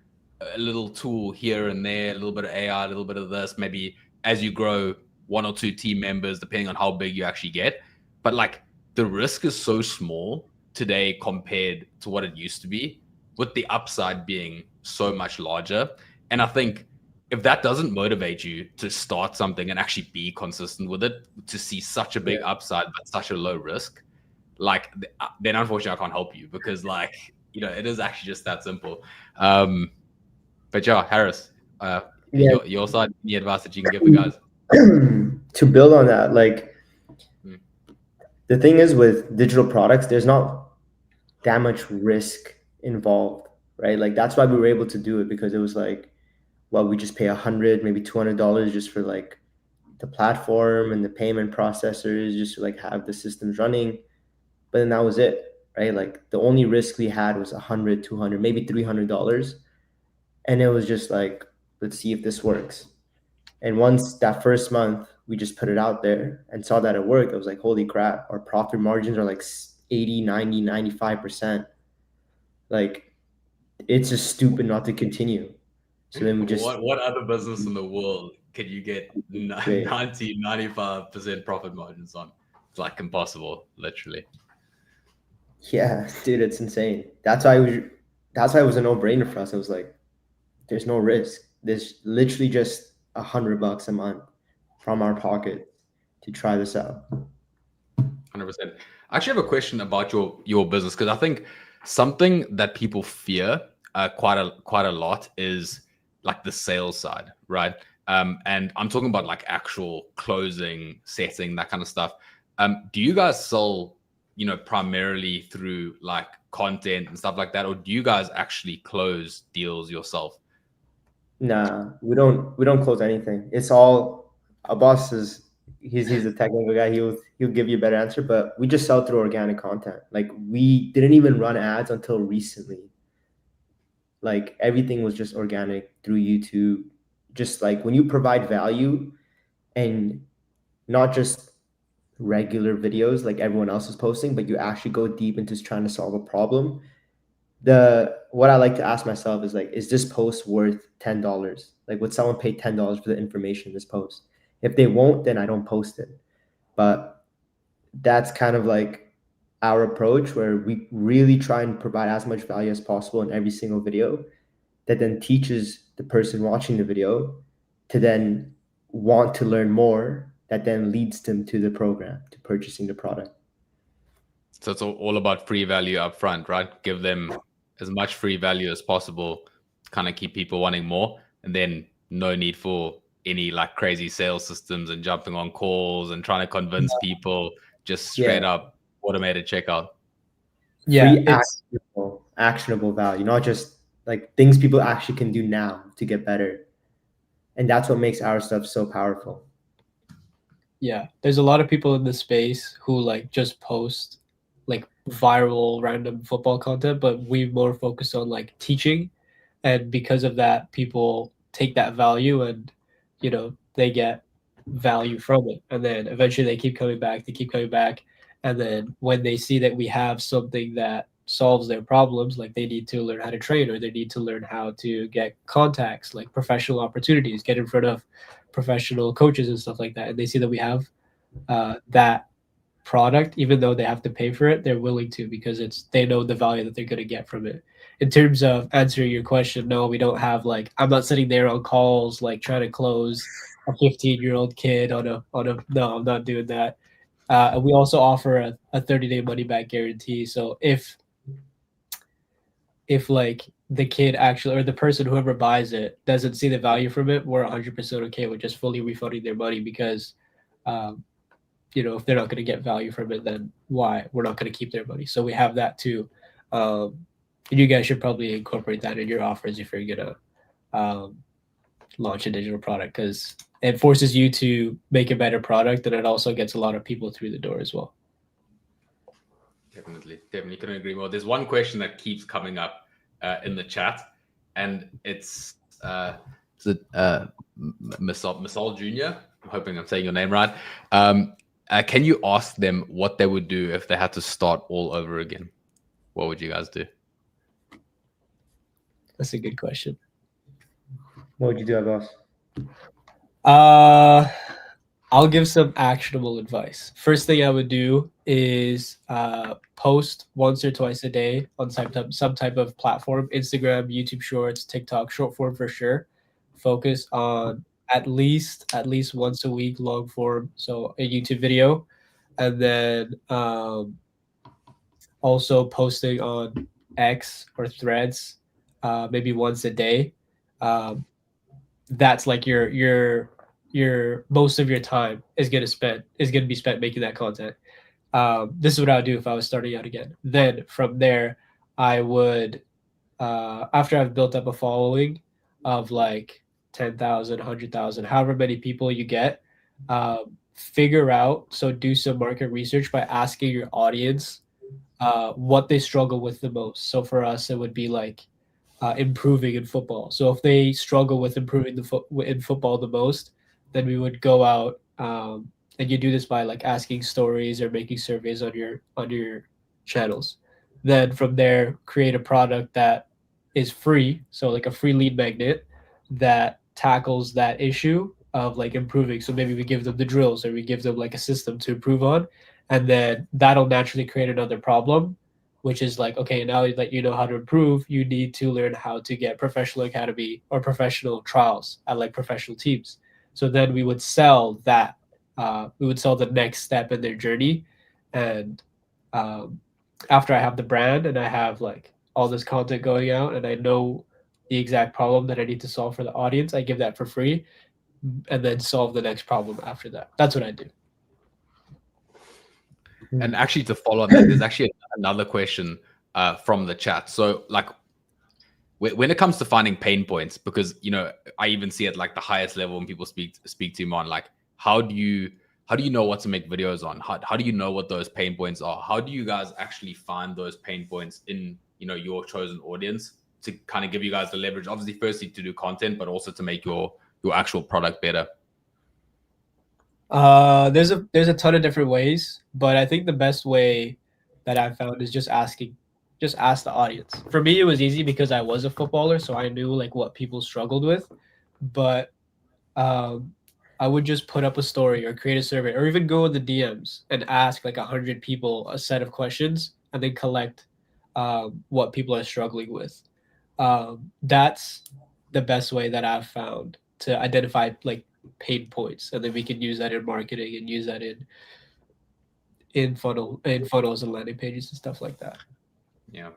a little tool here and there, a little bit of AI, a little bit of this, maybe as you grow 1 or 2 team members, depending on how big you actually get. But like, the risk is so small today compared to what it used to be, with the upside being so much larger. And I think if that doesn't motivate you to start something and actually be consistent with it, to see such a big upside but such a low risk, like, then unfortunately I can't help you, because like, it is actually just that simple. But yeah, Harris, your side, any advice that you can give the guys? To build on that, like, the thing is with digital products, there's not that much risk involved, right? Like, that's why we were able to do it, because it was like, well, we just pay $100, maybe $200 just for like the platform and the payment processors, just to like have the systems running. But then that was it, right? Like, the only risk we had was $100, $200, maybe $300. And it was just like, let's see if this works. And once that first month, we just put it out there and saw that it worked. I was like, holy crap, our profit margins are like 80, 90, 95%. Like, it's just stupid not to continue. So then we just... What other business in the world could you get 90, 95% profit margins on? It's like impossible, literally. Yeah, dude, it's insane. That's why it was a no-brainer for us. It was like, there's no risk. There's literally just $100 a month from our pocket to try this out. 100%. I actually have a question about your business, because I think something that people fear quite a lot is like the sales side, right? And I'm talking about like actual closing, setting, that kind of stuff. Do you guys sell, primarily through like content and stuff like that, or do you guys actually close deals yourself? Nah, we don't close anything. It's all... our boss he's a technical guy. He'll give you a better answer, but we just sell through organic content. Like, we didn't even run ads until recently. Like, everything was just organic through YouTube. Just like, when you provide value and not just regular videos like everyone else is posting, but you actually go deep into trying to solve a problem. What I like to ask myself is like, is this post worth $10? Like, would someone pay $10 for the information in this post? If they won't, then I don't post it. But that's kind of like our approach, where we really try and provide as much value as possible in every single video, that then teaches the person watching the video to then want to learn more, that then leads them to the program, to purchasing the product. So it's all about free value up front, right? Give them as much free value as possible, kind of keep people wanting more, and then no need for any like crazy sales systems and jumping on calls and trying to convince people, just straight up automated checkout. Yeah, Free actionable value, not just like things people actually can do now to get better. And that's what makes our stuff so powerful. Yeah, there's a lot of people in this space who like just post like viral random football content, but we more focus on like teaching. And because of that, people take that value and, they get value from it. And then eventually they keep coming back, And then when they see that we have something that solves their problems, like they need to learn how to train, or they need to learn how to get contacts, like professional opportunities, get in front of professional coaches and stuff like that. And they see that we have that product, even though they have to pay for it, they're willing to because they know the value that they're going to get from it. In terms of answering your question, no, we don't have like, I'm not sitting there on calls like trying to close a 15-year-old kid on a no, I'm not doing that. We also offer a 30-day money back guarantee. So if like the kid actually, or the person, whoever buys it, doesn't see the value from it, we're 100% okay with just fully refunding their money because, if they're not going to get value from it, then why? We're not going to keep their money. So we have that too. And you guys should probably incorporate that in your offers if you're going to launch a digital product, because it forces you to make a better product, and it also gets a lot of people through the door as well. Definitely couldn't agree more. There's one question that keeps coming up in the chat, and it's Misal Jr. I'm hoping I'm saying your name right. Can you ask them what they would do if they had to start all over again? What would you guys do? That's a good question. What would you do, boss? I'll give some actionable advice. First thing I would do is post once or twice a day on some type of platform: Instagram, YouTube Shorts, TikTok, short form for sure. Focus on at least once a week long form, so a YouTube video, and then also posting on X or Threads, maybe once a day. That's like your most of your time is going to be spent making that content. This is what I would do if I was starting out again. Then from there, I would, after I've built up a following of like 10,000, 100,000, however many people you get, figure out, so do some market research by asking your audience what they struggle with the most. So for us, it would be like improving in football. So if they struggle with improving in football the most, then we would go out, and you do this by like asking stories or making surveys on your channels. Then from there, create a product that is free, so like a free lead magnet that tackles that issue of like improving. So maybe we give them the drills, or we give them like a system to improve on, and then that'll naturally create another problem, which is like, okay, now that you know how to improve, you need to learn how to get professional academy or professional trials at like professional teams. So then we would sell that. We would sell the next step in their journey. And after I have the brand and I have like all this content going out and I know the exact problem that I need to solve for the audience, I give that for free and then solve the next problem after that. That's what I do. And actually, to follow on that, there's actually another question from the chat. So like, when it comes to finding pain points, because I even see at like the highest level when people speak to him on like, how do you know what to make videos on? How do you know what those pain points are? How do you guys actually find those pain points in your chosen audience to kind of give you guys the leverage? Obviously, firstly to do content, but also to make your actual product better. There's a ton of different ways, but I think the best way that I've found is just ask the audience. For me, it was easy because I was a footballer, so I knew like what people struggled with. But I would just put up a story or create a survey, or even go in the DMs and ask like 100 people a set of questions, and then collect what people are struggling with. That's the best way that I've found to identify like pain points, and then we can use that in marketing and use that in photos and landing pages and stuff like that. Yeah.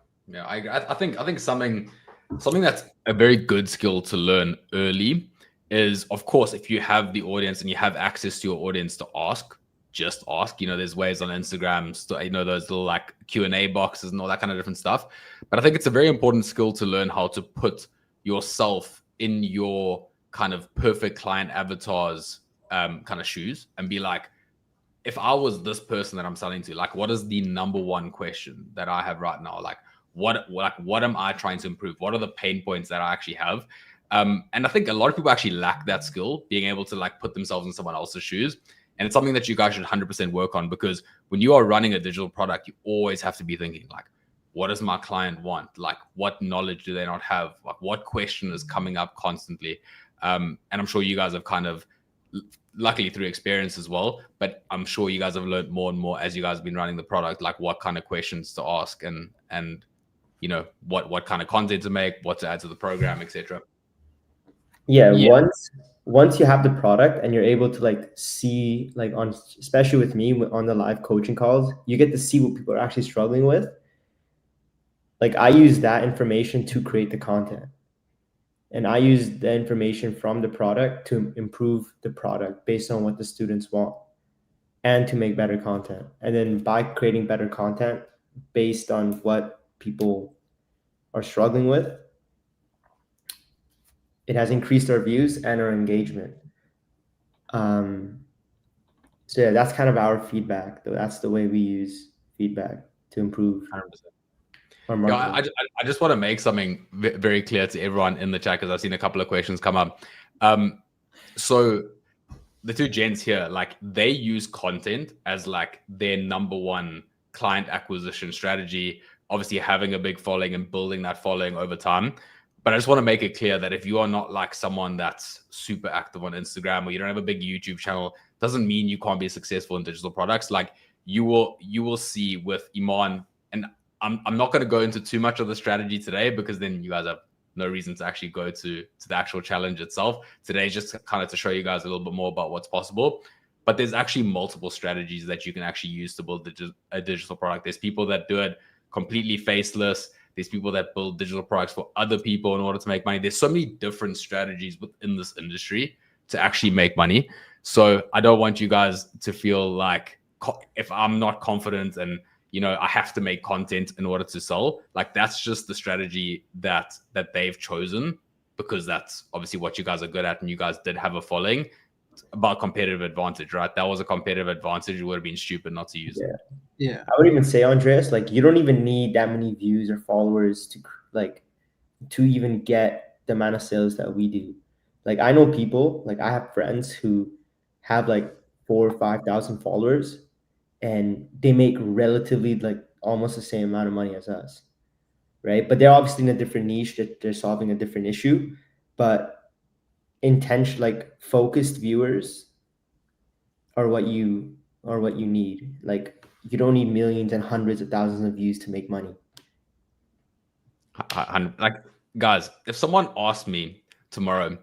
I think something that's a very good skill to learn early is, of course, if you have the audience and you have access to your audience to ask, just ask. There's ways on Instagram, those little like Q&A boxes and all that kind of different stuff. But I think it's a very important skill to learn how to put yourself in your kind of perfect client avatars kind of shoes and be like, if I was this person that I'm selling to, like, what is the number one question that I have right now? Like, what am I trying to improve? What are the pain points that I actually have? And I think a lot of people actually lack that skill, being able to like put themselves in someone else's shoes. And it's something that you guys should 100% work on, because when you are running a digital product, you always have to be thinking like, what does my client want? Like, what knowledge do they not have? Like, what question is coming up constantly? And I'm sure you guys have kind of luckily through experience as well. But I'm sure you guys have learned more and more as you guys have been running the product, like what kind of questions to ask and you know what kind of content to make, what to add to the program, etc. Yeah, Yeah. once you have the product and you're able to like see like on, especially with me on the live coaching calls, you get to see what people are actually struggling with. Like I use that information to create the content, and I use the information from the product to improve the product based on what the students want and to make better content. And then by creating better content based on what people are struggling with, it has increased our views and our engagement. So yeah, that's kind of our feedback. Though that's the way we use feedback to improve 100%. our Yeah, marketing. I just want to make something very clear to everyone in the chat because I've seen a couple of questions come up. So the two gents here, like they use content as like their number one client acquisition strategy, obviously having a big following and building that following over time. But I just want to make it clear that if you are not like someone that's super active on Instagram or you don't have a big YouTube channel, doesn't mean you can't be successful in digital products. Like you will see with Iman, and I'm not going to go into too much of the strategy today because then you guys have no reason to actually go to the actual challenge itself. Today is just kind of to show you guys a little bit more about what's possible. But there's actually multiple strategies that you can actually use to build a digital product. There's people that do it completely faceless. There's people that build digital products for other people in order to make money. There's so many different strategies within this industry to actually make money. So I don't want you guys to feel like if I'm not confident and you know I have to make content in order to sell, like that's just the strategy that they've chosen because that's obviously what you guys are good at and you guys did have a following. It's about competitive advantage, right? That was a competitive advantage. It would have been stupid not to use it. Yeah. I would even say, Andreas, like you don't even need that many views or followers to like to even get the amount of sales that we do. Like I know people, like I have friends who have like 4,000 or 5,000 followers, and they make relatively like almost the same amount of money as us, right? But they're obviously in a different niche that they're solving a different issue. But intention, like focused viewers, are what you need. Like you don't need millions and hundreds of thousands of views to make money. Like guys, if someone asked me tomorrow,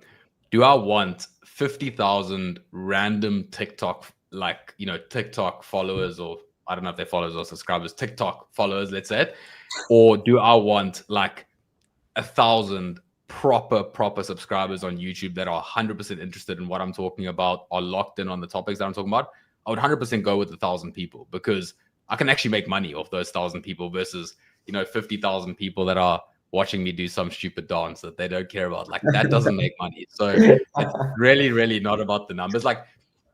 do I want 50,000 random TikTok, like, you know, TikTok followers, or I don't know if they're followers or subscribers, TikTok followers, let's say, or do I want like 1,000 proper subscribers on YouTube that are 100% interested in what I'm talking about, are locked in on the topics that I'm talking about? I would 100% go with 1,000 people because I can actually make money off those 1,000 people versus, you know, 50,000 people that are watching me do some stupid dance that they don't care about. Like that doesn't make money. So it's really not about the numbers. Like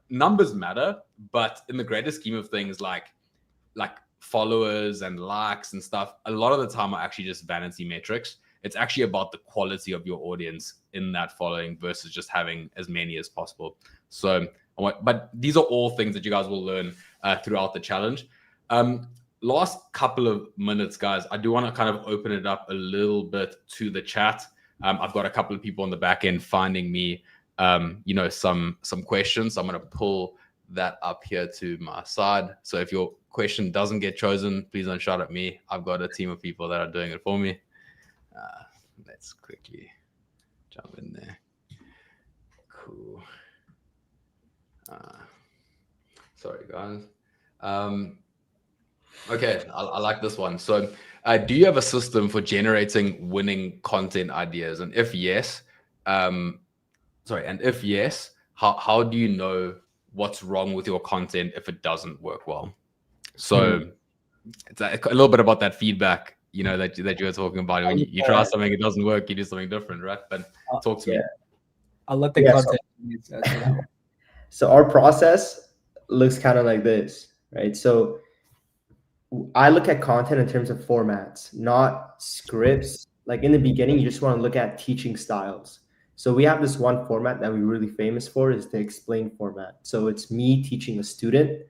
numbers matter, but in the greater scheme of things, like followers and likes and stuff, a lot of the time are actually just vanity metrics. It's actually about the quality of your audience in that following versus just having as many as possible. So, but these are all things that you guys will learn throughout the challenge. Last couple of minutes, guys, I do want to kind of open it up a little bit to the chat. I've got a couple of people on the back end finding me, you know, some questions. So I'm going to pull that up here to my side. So if your question doesn't get chosen, please don't shout at me. I've got a team of people that are doing it for me. Let's quickly jump in there. Cool. Sorry, guys. Okay, I like this one. So, do you have a system for generating winning content ideas? And if yes, how do you know what's wrong with your content if it doesn't work well? So, it's a little bit about that feedback, you know, that you were talking about. When you try something, it doesn't work, you do something different, right? But talk to me. I'll let the content answer that one. So our process looks kind of like this, right? So I look at content in terms of formats, not scripts. Like in the beginning, you just want to look at teaching styles. So we have this one format that we're really famous for is the explain format. So it's me teaching a student,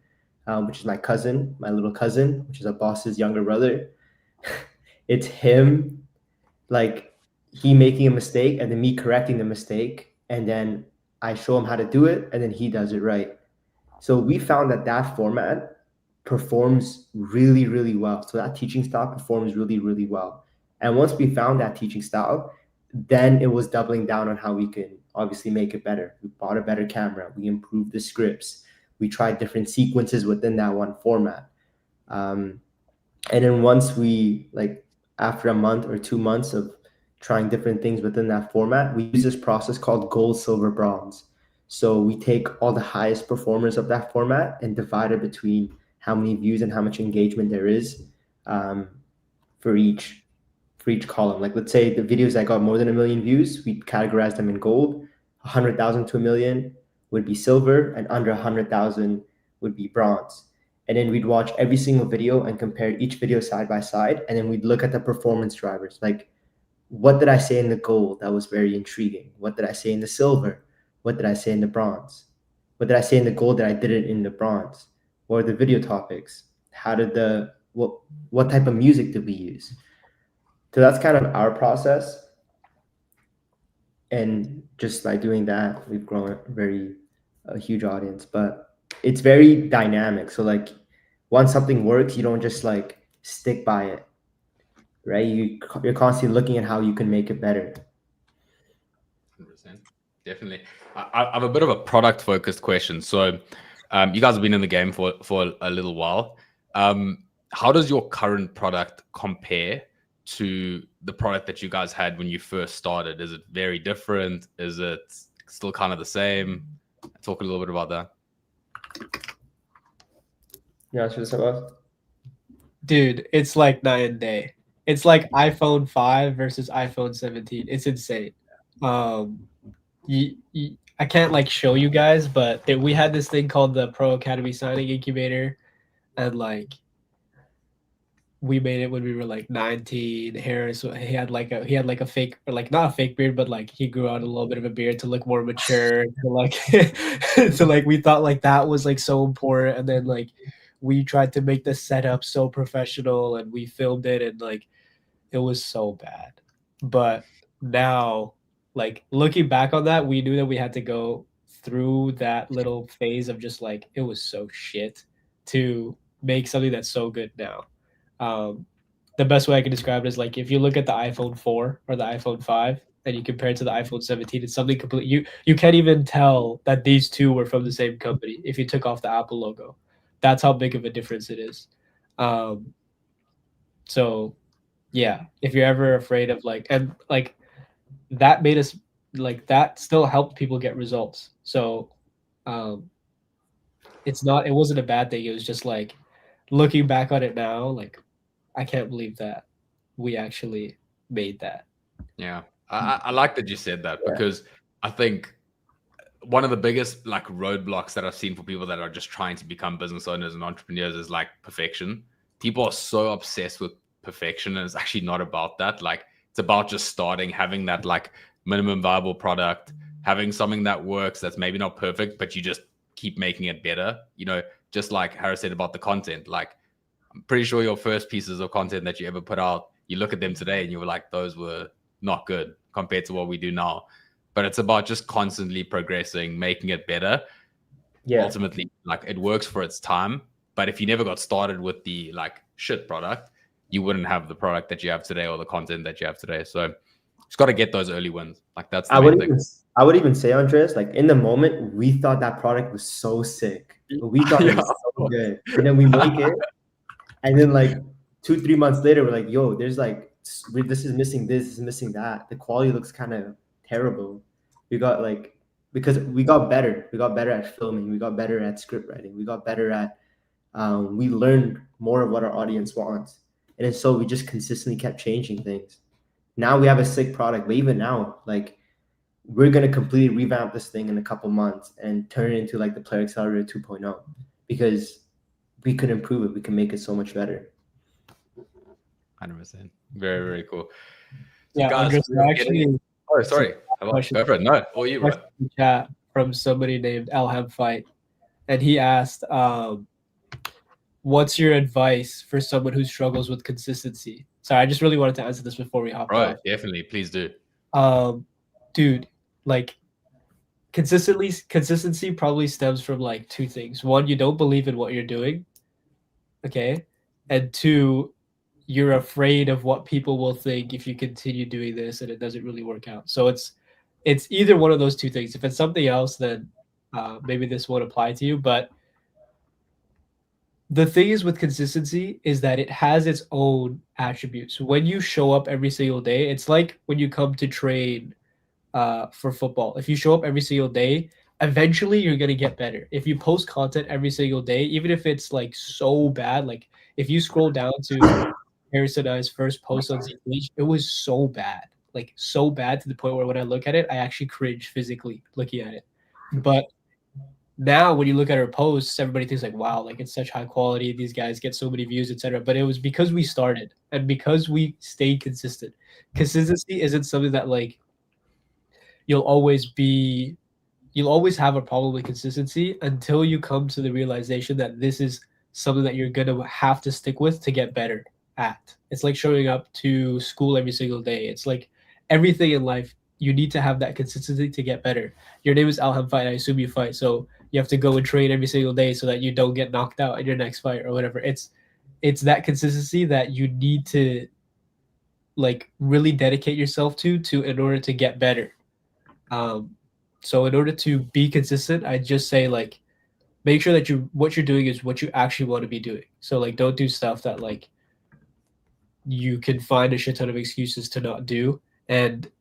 which is my cousin, my little cousin, which is a boss's younger brother. It's him, like he making a mistake and then me correcting the mistake. And then I show him how to do it, and then he does it right. So we found that format performs really, really well. So that teaching style performs really, really well. And once we found that teaching style, then it was doubling down on how we can obviously make it better. We bought a better camera. We improved the scripts. We tried different sequences within that one format. And then once we, like, after a month or 2 months of trying different things within that format, we use this process called gold, silver, bronze. So we take all the highest performers of that format and divide it between how many views and how much engagement there is for each column. Like, let's say the videos that got more than 1 million views, we categorize them in gold. 100,000 to 1 million would be silver, and under 100,000 would be bronze. And then we'd watch every single video and compare each video side by side, and then we'd look at the performance drivers. Like, what did I say in the gold that was very intriguing? What did I say in the silver? What did I say in the bronze? What did I say in the gold that I didn't in the bronze? What are the video topics? How did what type of music did we use? So that's kind of our process. And just by doing that, we've grown a huge audience. But it's very dynamic. So, like, once something works, you don't just like stick by it, right? You're constantly looking at how you can make it better. 100%. Definitely. I have a bit of a product focused question. So you guys have been in the game for a little while. How does your current product compare to the product that you guys had when you first started? Is it very different? Is it still kind of the same? Talk a little bit about that. Yeah, answer this about? Dude, it's like night and day. It's like iPhone 5 versus iPhone 17. It's insane. I can't like show you guys, but we had this thing called the Pro Academy Signing Incubator, and like we made it when we were like 19. Harris, he had like a fake, or like not a fake beard, but like he grew out a little bit of a beard to look more mature. To like, so like we thought like that was like so important, and then like we tried to make the setup so professional, and we filmed it, and like it was so bad. But now, like looking back on that, we knew that we had to go through that little phase of just like it was so shit to make something that's so good now. The best way I can describe it is like if you look at the iPhone 4 or the iPhone 5 and you compare it to the iPhone 17, it's something completely you can't even tell that these two were from the same company if you took off the Apple logo. That's how big of a difference it is. So yeah, if you're ever afraid of like, and like that made us like that still helped people get results. So it wasn't a bad thing. It was just like looking back on it now, like I can't believe that we actually made that. Yeah, I like that you said that, because I think one of the biggest like roadblocks that I've seen for people that are just trying to become business owners and entrepreneurs is like perfection. People are so obsessed with perfection, and it's actually not about that. Like, it's about just starting, having that like minimum viable product, having something that works that's maybe not perfect, but you just keep making it better. You know, just like Harris said about the content, like I'm pretty sure your first pieces of content that you ever put out, you look at them today and you were like, those were not good compared to what we do now. But it's about just constantly progressing, making it better. Yeah. Ultimately, like, it works for its time. But if you never got started with the like shit product, you wouldn't have the product that you have today or the content that you have today. So just got to get those early wins. Like, that's the main thing. I would even say, Andres, like in the moment, we thought that product was so sick. We thought it was so good. And then we make it. And then like 2-3 months later, we're like, yo, there's like, this is missing this, is missing that. The quality looks kind of terrible. We got like, because we got better. We got better at filming. We got better at script writing. We got better at, we learned more of what our audience wants. And then so we just consistently kept changing things. Now we have a sick product, but even now, like, we're going to completely revamp this thing in a couple months and turn it into like the Player Accelerator 2.0, because we could improve it. We can make it so much better. 100%. Very, very cool. So Yeah, guys, actually. Oh, sorry. Go for it. No, all you, bro. Chat from somebody named Elham Fight, and he asked, "What's your advice for someone who struggles with consistency?" Sorry, I just really wanted to answer this before we hop off. Definitely, please do. Dude, like, consistency probably stems from like two things. One, you don't believe in what you're doing, okay, and two, you're afraid of what people will think if you continue doing this and it doesn't really work out. So it's either one of those two things. If it's something else, then maybe this won't apply to you. But the thing is with consistency is that it has its own attributes. When you show up every single day, it's like when you come to train for football. If you show up every single day, eventually you're gonna get better. If you post content every single day, even if it's like so bad, like if you scroll down to Harrison and I's first post on Z Page, it was so bad, like so bad to the point where when I look at it, I actually cringe physically looking at it. But now when you look at our posts, everybody thinks like, wow, like it's such high quality. These guys get so many views, etc. But it was because we started and because we stayed consistent. Consistency isn't something that like you'll always have a problem with consistency until you come to the realization that this is something that you're gonna have to stick with to get better at. It's like showing up to school every single day. It's like everything in life, you need to have that consistency to get better. Your name is Alham Fight. I assume you fight, so you have to go and train every single day so that you don't get knocked out in your next fight or whatever. It's that consistency that you need to like really dedicate yourself to in order to get better. So in order to be consistent, I just say like make sure that what you're doing is what you actually want to be doing. So like don't do stuff that like you can find a shit ton of excuses to not do, and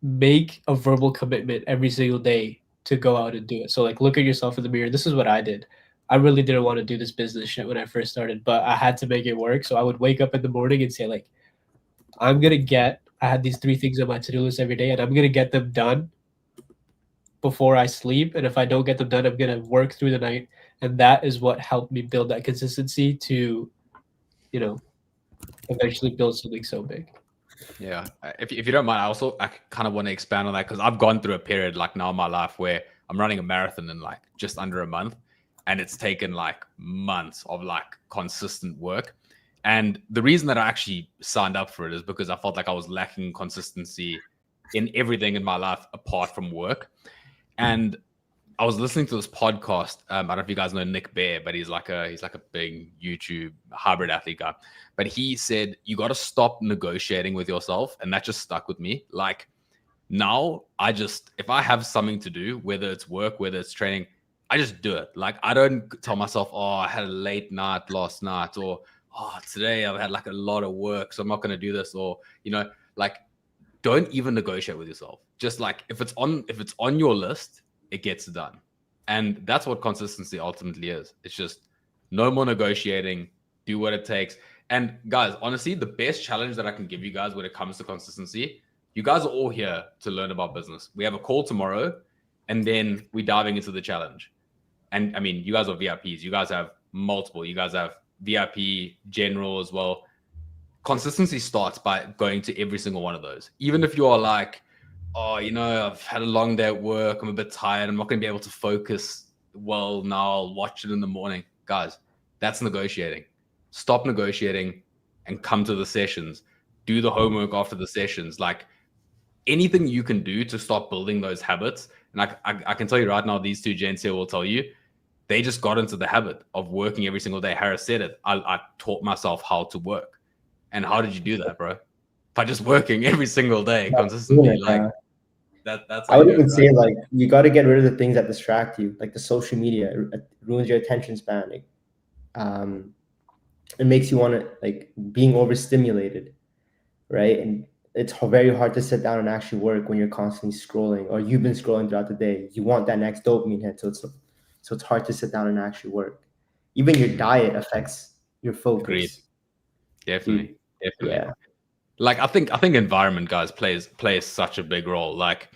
make a verbal commitment every single day to go out and do it. So like look at yourself in the mirror. This is what I did. I really didn't want to do this business shit when I first started, but I had to make it work. So I would wake up in the morning and say like I had these 3 things on my to-do list every day and I'm going to get them done before I sleep. And if I don't get them done, I'm going to work through the night. And that is what helped me build that consistency to, eventually build something so big. Yeah. If you don't mind, I kind of want to expand on that because I've gone through a period like now in my life where I'm running a marathon in like just under a month, and it's taken like months of like consistent work. And the reason that I actually signed up for it is because I felt like I was lacking consistency in everything in my life apart from work. And I was listening to this podcast. I don't know if you guys know Nick Bear, but he's like a big YouTube hybrid athlete guy. But he said you got to stop negotiating with yourself, and that just stuck with me. Like now, if I have something to do, whether it's work, whether it's training, I just do it. Like I don't tell myself, oh, I had a late night last night, or oh, today I've had like a lot of work, so I'm not going to do this, or like don't even negotiate with yourself. Just like if it's on your list, it gets done. And that's what consistency ultimately is. It's just no more negotiating, do what it takes. And guys, honestly, the best challenge that I can give you guys when it comes to consistency, you guys are all here to learn about business. We have a call tomorrow, and then we're diving into the challenge. And I mean, you guys are VIPs. You guys have multiple. You guys have VIP, general as well. Consistency starts by going to every single one of those. Even if you are like, oh, I've had a long day at work, I'm a bit tired, I'm not going to be able to focus well now, I'll watch it in the morning. Guys, that's negotiating. Stop negotiating and come to the sessions. Do the homework after the sessions. Like anything you can do to start building those habits. And I can tell you right now, these two gents here will tell you, they just got into the habit of working every single day. Harris said it. I taught myself how to work. And how did you do that, bro? By just working every single day consistently. That's I would even say like you got to get rid of the things that distract you, like the social media. It ruins your attention span. It makes you want to like being overstimulated, right? And it's very hard to sit down and actually work when you're constantly scrolling, or you've been scrolling throughout the day. You want that next dopamine hit, so it's hard to sit down and actually work. Even your diet affects your focus. Agreed. Definitely. Yeah. Like I think environment, guys, plays such a big role. Like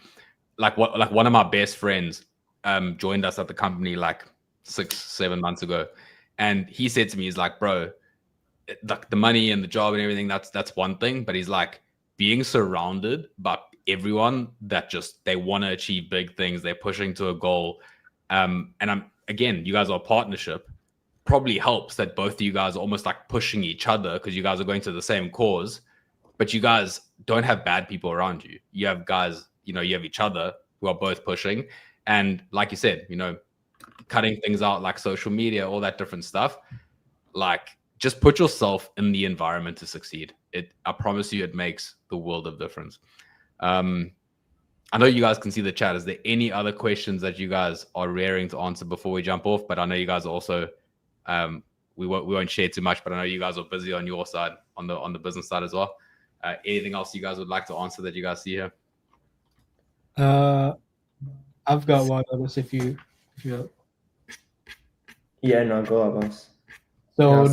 one of my best friends joined us at the company like 6-7 months ago, and he said to me, he's like, bro, like the money and the job and everything, that's one thing, but he's like being surrounded by everyone that just they want to achieve big things, they're pushing to a goal, and you guys are a partnership, probably helps that both of you guys are almost like pushing each other because you guys are going to the same cause. But you guys don't have bad people around you. You have guys, you have each other who are both pushing. And like you said, cutting things out like social media, all that different stuff, like just put yourself in the environment to succeed. I promise you, it makes the world of difference. I know you guys can see the chat. Is there any other questions that you guys are raring to answer before we jump off? But I know you guys are also, we won't share too much, but I know you guys are busy on your side, on the business side as well. Anything else you guys would like to answer that you guys see here? I've got one on this if you Yeah, no, go Abbas. So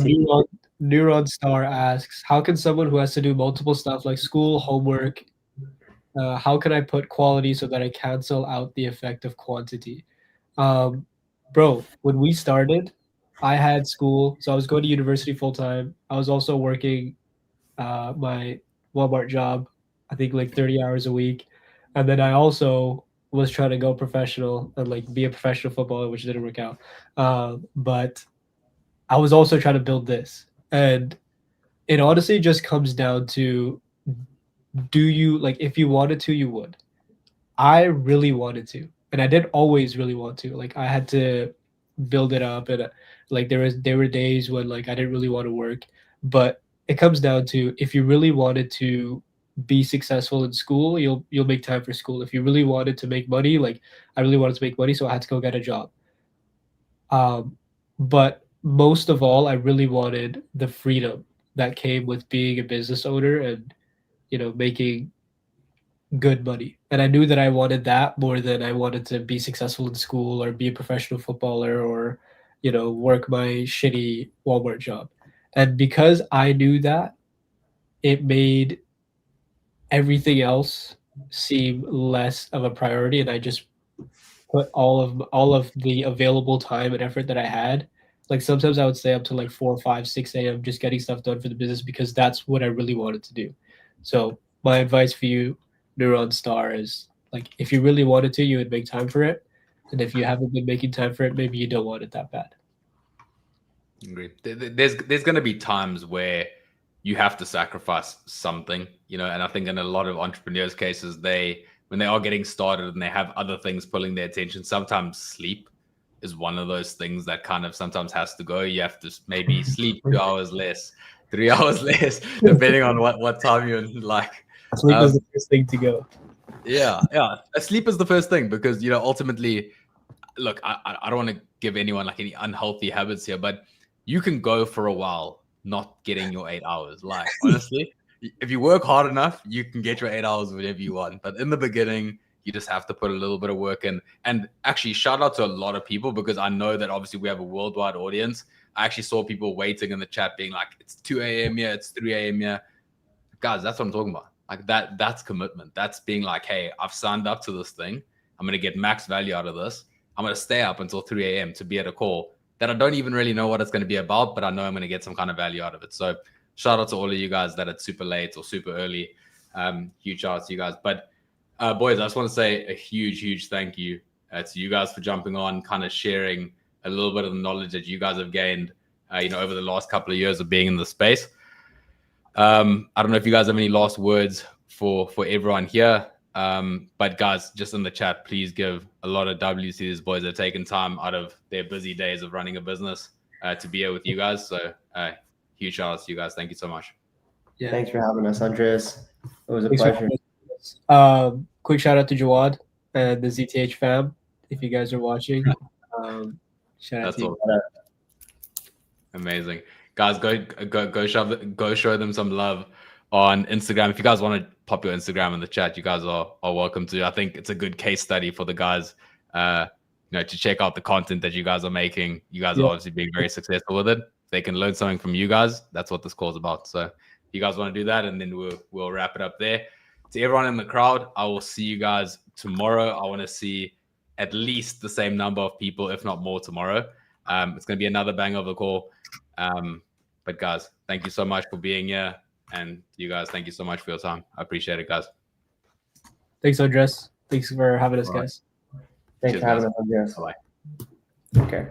Neuron Star asks, how can someone who has to do multiple stuff like school, homework, how can I put quality so that I cancel out the effect of quantity? Bro, when we started, I had school, so I was going to university full time. I was also working my Walmart job, I think like 30 hours a week. And then I also was trying to go professional and like be a professional footballer, which didn't work out. But I was also trying to build this. And it honestly just comes down to, do you, like, if you wanted to, you would. I really wanted to, and I didn't always really want to. Like, I had to build it up, and like there were days when like I didn't really want to work. But it comes down to, if you really wanted to be successful in school, you'll make time for school. If you really wanted to make money, like I really wanted to make money, so I had to go get a job. But most of all, I really wanted the freedom that came with being a business owner and making good money. And I knew that I wanted that more than I wanted to be successful in school or be a professional footballer or work my shitty Walmart job. And because I knew that, it made everything else seem less of a priority, and I just put all of the available time and effort that I had. Like sometimes I would stay up to like 4, 5, 6 a.m. just getting stuff done for the business because that's what I really wanted to do. So my advice for you, Neuron Star, is like, if you really wanted to, you would make time for it. And if you haven't been making time for it, maybe you don't want it that bad. Agree. There's going to be times where you have to sacrifice something, and I think in a lot of entrepreneurs' cases, when they are getting started and they have other things pulling their attention, sometimes sleep is one of those things that kind of sometimes has to go. You have to maybe sleep 2 hours less, 3 hours less, depending on what time you're like. Sleep is the first thing to go. Yeah. Sleep is the first thing because, ultimately, look, I don't want to give anyone like any unhealthy habits here, but you can go for a while not getting your 8 hours. Like, honestly, if you work hard enough, you can get your 8 hours whenever you want. But in the beginning, you just have to put a little bit of work in. And actually, shout out to a lot of people, because I know that obviously we have a worldwide audience. I actually saw people waiting in the chat being like, it's 2 a.m. here, it's 3 a.m. here. Guys, that's what I'm talking about. Like that's commitment. That's being like, hey, I've signed up to this thing. I'm going to get max value out of this. I'm going to stay up until 3 a.m. to be at a call that I don't even really know what it's going to be about, but I know I'm going to get some kind of value out of it. So shout out to all of you guys that it's super late or super early. Huge shout out to you guys. But boys, I just want to say a huge thank you to you guys for jumping on, kind of sharing a little bit of the knowledge that you guys have gained, over the last couple of years of being in the space. I don't know if you guys have any last words for everyone here. But guys, just in the chat, please give a lot of W's to these boys that are taking time out of their busy days of running a business to be here with you guys. So huge shout outs to you guys. Thank you so much. Yeah. Thanks for having us, Andries. It was a pleasure. Quick shout out to Jawad and the ZTH fam, if you guys are watching. Shout out to you. Amazing. Guys, go show them some love on Instagram. If you guys want to pop your Instagram in the chat, you guys are welcome to. I think it's a good case study for the guys, to check out the content that you guys are making. You guys are obviously being very successful with it. If they can learn something from you guys, that's what this call is about. So if you guys want to do that, and then we'll wrap it up there. To everyone in the crowd, I will see you guys tomorrow. I want to see at least the same number of people, if not more, tomorrow. It's going to be another bang of a call. But guys, thank you so much for being here. And you guys, thank you so much for your time. I appreciate it, guys. Thanks, Andres. Thanks for having us, guys. Thanks for having us, Andres. Bye-bye. Okay.